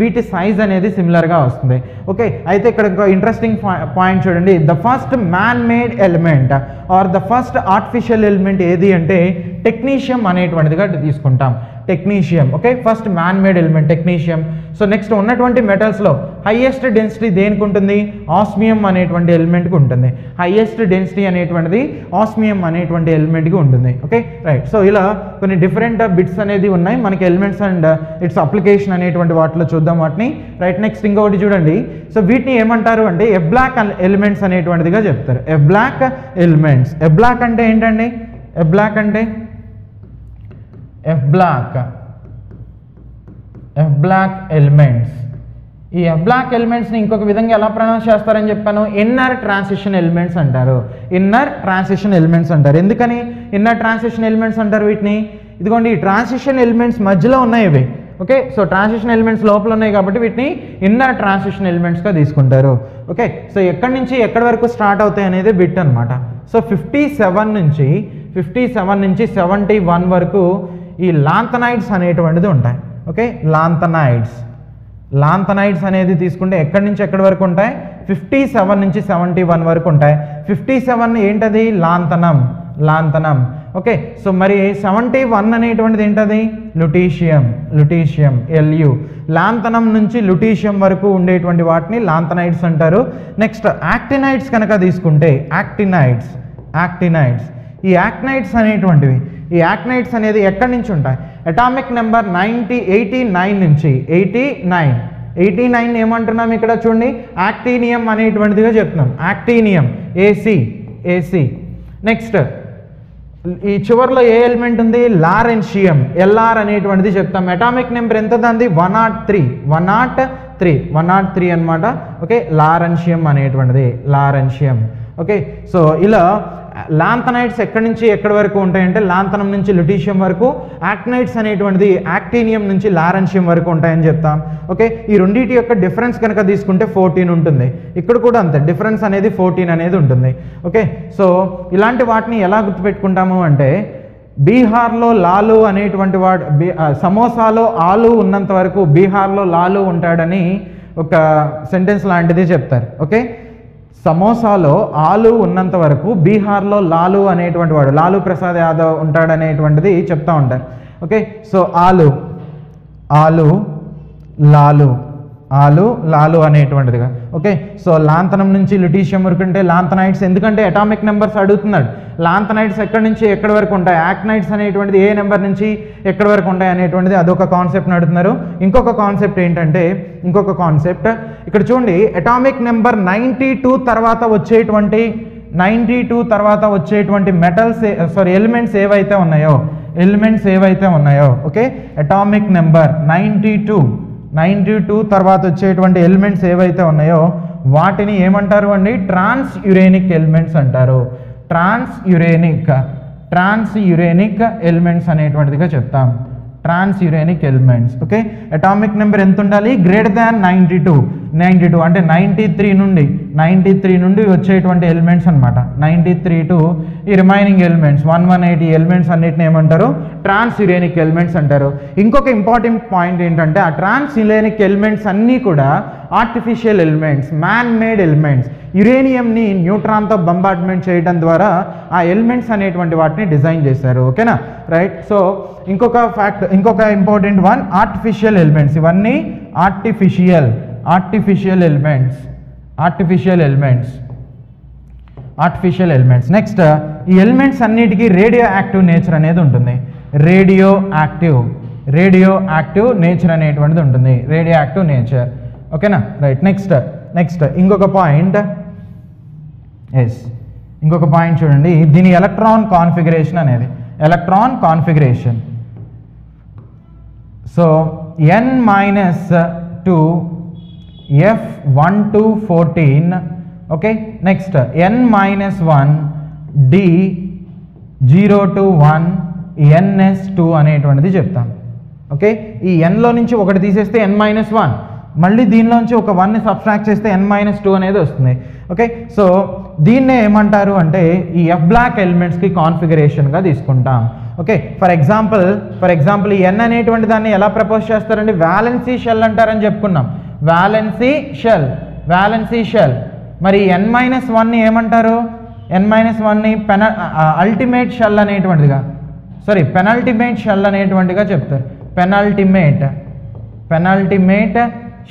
వీటి సైజ్ అనేది సిమిలర్గా వస్తుంది. ఓకే, అయితే ఇక్కడ ఇంకో ఇంట్రెస్టింగ్ పాయింట్ చూడండి. The first man made element or the first artificial element ఏది అంటే టెక్నీషియం అనేటువంటిదిగా తీసుకుంటాం. Technetium. Okay, first man made element technetium. So next ఉన్నటువంటి మెటల్స్లో హైయెస్ట్ డెన్సిటీ దేనికి ఉంటుంది? ఆస్మియం అనేటువంటి ఎలిమెంట్కి ఉంటుంది. హైయెస్ట్ డెన్సిటీ అనేటువంటిది ఆస్మియం అనేటువంటి ఎలిమెంట్కి ఉంటుంది. Okay, right. సో ఇలా కొన్ని డిఫరెంట్ బిట్స్ అనేది ఉన్నాయి మనకి, ఎలిమెంట్స్ అండ్ ఇట్స్ అప్లికేషన్ అనేటువంటి వాటిలో చూద్దాం వాటిని. రైట్. నెక్స్ట్ ఇంకొకటి చూడండి. సో వీటిని ఏమంటారు అంటే ఎబ్లాక్ ఎలిమెంట్స్ అనేటువంటిదిగా చెప్తారు. ఎబ్లాక్ ఎలిమెంట్స్. ఎబ్లాక్ అంటే ఏంటండి? ఎబ్లాక్ ఎలిమెంట్స్. ఈ ఎబ్లాక్ ఎలిమెంట్స్ని ఇంకొక విధంగా ఎలా ప్రొనౌన్స్ చేస్తారని చెప్పాను? ఇన్నర్ ట్రాన్సిషన్ ఎలిమెంట్స్ అంటారు. ఎందుకని ఇన్నర్ ట్రాన్సిషన్ ఎలిమెంట్స్ అంటారు వీటిని? ఇదిగోండి, ఈ ట్రాన్సిషన్ ఎలిమెంట్స్ మధ్యలో ఉన్నాయి ఇవి. ఓకే, సో ట్రాన్సిషన్ ఎలిమెంట్స్ లోపల ఉన్నాయి కాబట్టి వీటిని ఇన్నర్ ట్రాన్సిషన్ ఎలిమెంట్స్గా తీసుకుంటారు. ఓకే, సో ఎక్కడి నుంచి ఎక్కడి వరకు స్టార్ట్ అవుతాయి అనేది బిట్ అనమాట. సో 57 నుంచి 71 వరకు ఈ లాంథనైడ్స్ అనేటువంటిది ఉంటాయి. ఓకే, లాంథనైడ్స్ అనేది తీసుకుంటే ఎక్కడి నుంచి ఎక్కడి వరకు ఉంటాయి? 57 నుంచి 71 వరకు ఉంటాయి. 57 ఏంటది? లాంథనం. ఓకే, సో మరి 71 అనేటువంటిది ఏంటది? Lutetium, Lu. లాంథనం నుంచి లుటీషియం వరకు ఉండేటువంటి వాటిని లాంథనైడ్స్ అంటారు. నెక్స్ట్ యాక్టినైడ్స్ కనుక తీసుకుంటే యాక్టినైడ్స్. ఈ యాక్టినైడ్స్ అనేటువంటివి, ఈ యాక్టినైడ్స్ అనేది ఎక్కడి నుంచి ఉంటాయి? అటామిక్ నెంబర్ 89 నుంచి 89 ఏమంటున్నాం ఇక్కడ చూడండి? యాక్టీనియం అనేటువంటిదిగా చెప్తున్నాం. Actinium AC. నెక్స్ట్ ఈ చివరిలో ఏ ఎలిమెంట్ ఉంది? లారెన్షియం, LR అనేటువంటిది చెప్తాం. అటామిక్ నెంబర్ ఎంత దాన్ని? 103 అనమాట. ఓకే, లారెన్షియం అనేటువంటిది. ఓకే, సో ఇలా లాంథనైడ్స్ ఎక్కడి నుంచి ఎక్కడి వరకు ఉంటాయంటే లాంథనం నుంచి లుటీషియం వరకు, యాక్టినైడ్స్ అనేటువంటిది యాక్టీనియం నుంచి లారెన్షియం వరకు ఉంటాయని చెప్తాం. ఓకే, ఈ రెండింటి యొక్క డిఫరెన్స్ కనుక తీసుకుంటే 14 ఉంటుంది. ఇక్కడ కూడా అంతే, డిఫరెన్స్ అనేది 14 అనేది ఉంటుంది. ఓకే, సో ఇలాంటి వాటిని ఎలా గుర్తుపెట్టుకుంటాము అంటే బీహార్లో లాలు అనేటువంటి వాడు, సమోసాలో ఆలు ఉన్నంత వరకు బీహార్లో లాలు ఉంటాడని ఒక సెంటెన్స్ లాంటిది చెప్తారు. ఓకే, సమోసాలో ఆలు ఉన్నంత వరకు బీహార్లో లాలు అనేటువంటి వాడు, లాలు ప్రసాద్ యాదవ్ ఉంటాడనేటువంటిది చెప్తా ఉంటారు. ఓకే, సో ఆలు, లాలు. ఆలు లాలు అనేటువంటిదిగా. ఓకే, సో లాంతనం నుంచి లుటీషియం ఉరుకుంటే లాంతనైడ్స్, ఎందుకంటే అటామిక్ నెంబర్స్ అడుగుతున్నాడు. లాంతనైడ్స్ ఎక్కడి నుంచి ఎక్కడి వరకు ఉంటాయి, యాక్నైడ్స్ అనేటువంటిది ఏ నెంబర్ నుంచి ఎక్కడి వరకు ఉంటాయి అనేటువంటిది అదొక కాన్సెప్ట్ అడుగుతున్నారు. ఇంకొక కాన్సెప్ట్ ఏంటంటే, ఇంకొక కాన్సెప్ట్ ఇక్కడ చూడండి, అటామిక్ నెంబర్ 92 తర్వాత వచ్చేటువంటి మెటల్స్ ఎలిమెంట్స్ ఏవైతే ఉన్నాయో ఓకే, అటామిక్ నెంబర్ 92 తర్వాత వచ్చేటువంటి ఎలిమెంట్స్ ఏవైతే ఉన్నాయో వాటిని ఏమంటారు అండి, ట్రాన్స్ యురేనిక్ ఎలిమెంట్స్ అంటారు. ట్రాన్స్ యురేనిక్ ఎలిమెంట్స్ అనేటువంటిదిగా చెప్తాం. ట్రాన్స్ యురేనిక్ ఎలిమెంట్స్. ఓకే, అటామిక్ నెంబర్ ఎంత ఉండాలి, గ్రేటర్ దాన్ 92 అంటే 93 నుండి వచ్చేటువంటి ఎలిమెంట్స్ అనమాట. 93 టు ఈ రిమైనింగ్ ఎలిమెంట్స్ 118 ఎలిమెంట్స్ అన్నిటిని ఏమంటారు, ట్రాన్స్ యురేనిక్ ఎలిమెంట్స్ అంటారు. ఇంకొక ఇంపార్టెంట్ పాయింట్ ఏంటంటే, ఆ ట్రాన్స్ యురేనిక్ ఎలిమెంట్స్ అన్నీ కూడా artificial elements, man made elements. యురేనియంని న్యూట్రాన్తో బంబార్డ్మెంట్ చేయడం ద్వారా ఆ ఎలిమెంట్స్ అనేటువంటి వాటిని డిజైన్ చేశారు. ఓకేనా, రైట్. సో ఇంకొక ఇంపార్టెంట్ వన్, ఆర్టిఫిషియల్ ఎలిమెంట్స్. ఇవన్నీ ఆర్టిఫిషియల్ ఎలిమెంట్స్. నెక్స్ట్, ఈ ఎలిమెంట్స్ అన్నిటికీ రేడియో యాక్టివ్ నేచర్ అనేది ఉంటుంది. రేడియో యాక్టివ్ నేచర్ అనేటువంటిది ఉంటుంది. Radioactive nature. ఓకేనా, రైట్. నెక్స్ట్ ఇంకొక పాయింట్ చూడండి, దీని electron configuration. So n-2 F1214. Okay, next n-1 D021 NS2 అనేటువంటిది చెప్తాం. ఓకే, ఈ nలో నుంచి ఒకటి తీసేస్తే n-1, మళ్ళీ దీనిలోంచి ఒక 1ని సబ్స్ట్రాక్ట్ చేస్తే n-2 అనేది వస్తుంది. ఓకే, సో దీన్నే ఏమంటారు అంటే, ఈ F బ్లాక్ ఎలిమెంట్స్కి కాన్ఫిగరేషన్గా తీసుకుంటాం. ఓకే, ఫర్ ఎగ్జాంపుల్ ఈ n అనేటువంటి దాన్ని ఎలా ప్రపోజ్ చేస్తారండి, వ్యాలెన్సీ షెల్ అంటారని చెప్పుకున్నాం. Valency shell. మరి n-1ని ఏమంటారు, n-1ని అల్టిమేట్ షెల్ అనేటువంటిదిగా, పెనల్టిమేట్ షెల్ అనేటువంటిగా చెప్తారు. పెనల్టిమేట్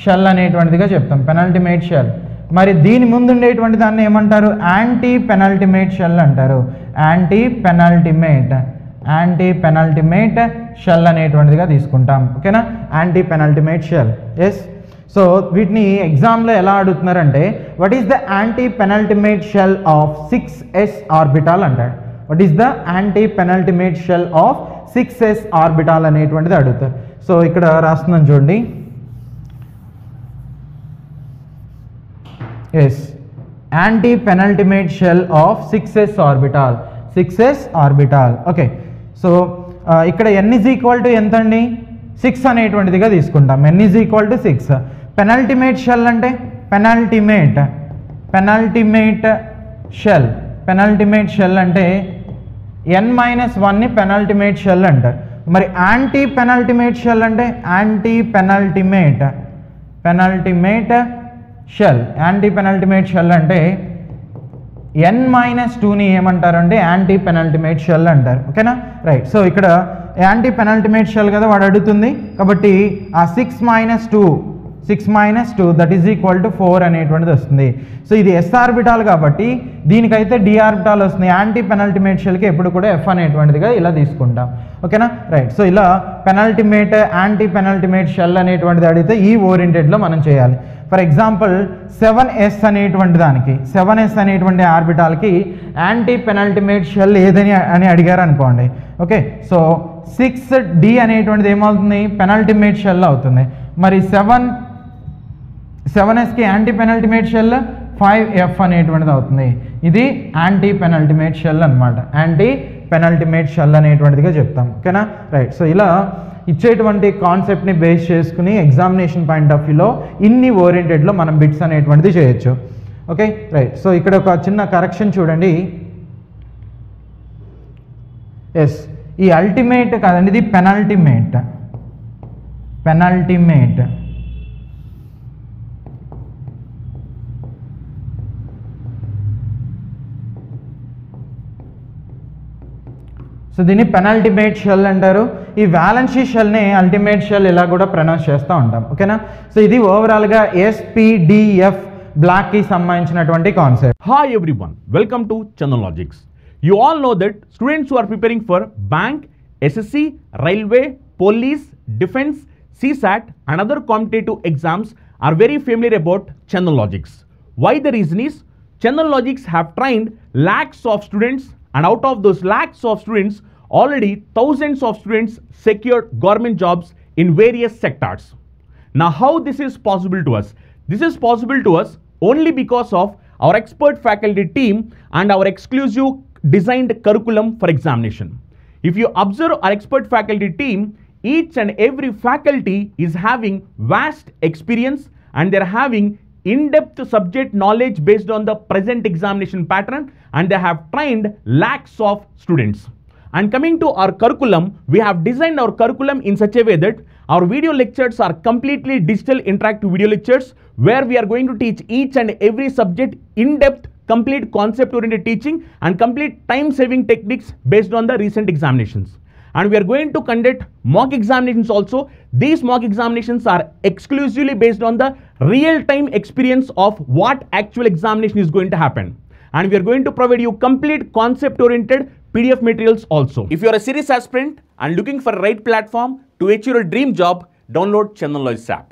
షెల్ అనేటువంటిదిగా చెప్తాం. Penultimate shell. మరి దీని ముందు ఉండేటువంటి దాన్ని ఏమంటారు, యాంటీ పెనల్టిమేట్ షెల్ అంటారు. యాంటీ పెనల్టిమేట్ షెల్ అనేటువంటిదిగా తీసుకుంటాం. ఓకేనా, anti penultimate shell. Yes. So వీటిని ఎగ్జామ్లో ఎలా అడుగుతున్నారంటే, what is the anti penultimate shell of 6s orbital అంటాడు. What is the anti penultimate shell of 6s orbital అనేటువంటిది అడుగుతారు. సో ఇక్కడ రాస్తున్నాను చూడండి. Yes, anti penultimate shell of 6s orbital. Okay, so ఇక్కడ n ఈజ్ ఈక్వల్ టు ఎంత అండి, 6 అనేటువంటిదిగా తీసుకుంటాం. n is equal to 6. Penultimate shell అంటే పెనల్టిమేట్ షెల్ అంటే n-1ని పెనల్టిమేట్ షెల్ అంటారు. మరి యాంటీ పెనల్టిమేట్ షెల్ అంటే యాంటీ పెనల్టిమేట్ షెల్ అంటే n-2ని ఏమంటారంటే యాంటీ పెనల్టిమేట్ షెల్ అంటారు. ఓకేనా, రైట్. సో ఇక్కడ యాంటీ పెనల్టిమేట్ షెల్ కదా వాడు అడుగుతుంది, కాబట్టి ఆ 6 - 2 దట్ ఈజ్ ఈక్వల్ టు 4 అనేటువంటిది వస్తుంది. సో ఇది s ఆర్బిటాల్ కాబట్టి దీనికైతే d ఆర్బిటాల్ వస్తుంది. యాంటీ పెనల్టిమేట్ షెల్కి ఎప్పుడు కూడా f అనేటువంటిదిగా ఇలా తీసుకుంటాం. ఓకేనా, రైట్. సో ఇలా యాంటీ పెనల్టిమేట్ షెల్ అనేటువంటిది అడిగితే ఈ ఓరియంటెడ్లో మనం చేయాలి. ఫర్ ఎగ్జాంపుల్ 7s అనేటువంటి ఆర్బిటాల్కి యాంటీ పెనల్టిమేట్ షెల్ ఏదని అడిగారు అనుకోండి. ఓకే, సో 6d అనేటువంటిది ఏమవుతుంది, పెనల్టిమేట్ షెల్ అవుతుంది. మరి 7sకి యాంటీ పెనల్టిమేట్ షెల్ 5f అనేటువంటిది అవుతుంది. ఇది యాంటీ పెనల్టిమేట్ షెల్ అనమాట. యాంటీ పెనల్టిమేట్ షెల్ అనేటువంటిదిగా చెప్తాం. ఓకేనా, రైట్. సో ఇలా ఇచ్చేటువంటి కాన్సెప్ట్ని బేస్ చేసుకుని ఎగ్జామినేషన్ పాయింట్ ఆఫ్ వ్యూలో ఇన్ని ఓరియంటెడ్లో మనం బిట్స్ అనేటువంటిది చేయొచ్చు. Okay, right. సో ఇక్కడ ఒక చిన్న కరెక్షన్ చూడండి. ఎస్, ఈ అల్టిమేట్ కాదండి, ఇది పెనల్టిమేట్. సో దీన్ని పెనల్టిమేట్ షెల్ అంటారు. ఈ వ్యాలెన్సీ షెల్ని అల్టిమేట్ షెల్ ఇలా కూడా ప్రొనౌన్స్ చేస్తూ ఉంటాం. ఓకేనా? సో ఇది ఓవరాల్గా SPDF బ్లాక్కి సంబంధించినటువంటి concept. Hi everyone, welcome to Chandan Logics. You all know that students who are preparing for bank, SSC, railway, police, defense, CSAT and other competitive exams are very familiar about Chandan Logics. Why the reason is, Chandan Logics have trained lakhs of students, and out of those lakhs of students, already thousands of students secured government jobs in various sectors. Now how this is possible to us? This is possible to us only because of our expert faculty team and our exclusive designed curriculum for examination. If you observe our expert faculty team, each and every faculty is having vast experience and they're having in-depth subject knowledge based on the present examination pattern, and they have trained lakhs of students. And coming to our curriculum, we have designed our curriculum in such a way that our video lectures are completely digital interactive video lectures where we are going to teach each and every subject in-depth, complete concept-oriented teaching and complete time-saving techniques based on the recent examinations. And we are going to conduct mock examinations also. These mock examinations are exclusively based on the real-time experience of what actual examination is going to happen. And we are going to provide you complete concept-oriented PDF materials also. If you are a serious aspirant and looking for a right platform to achieve your dream job, download Chandan Logics app.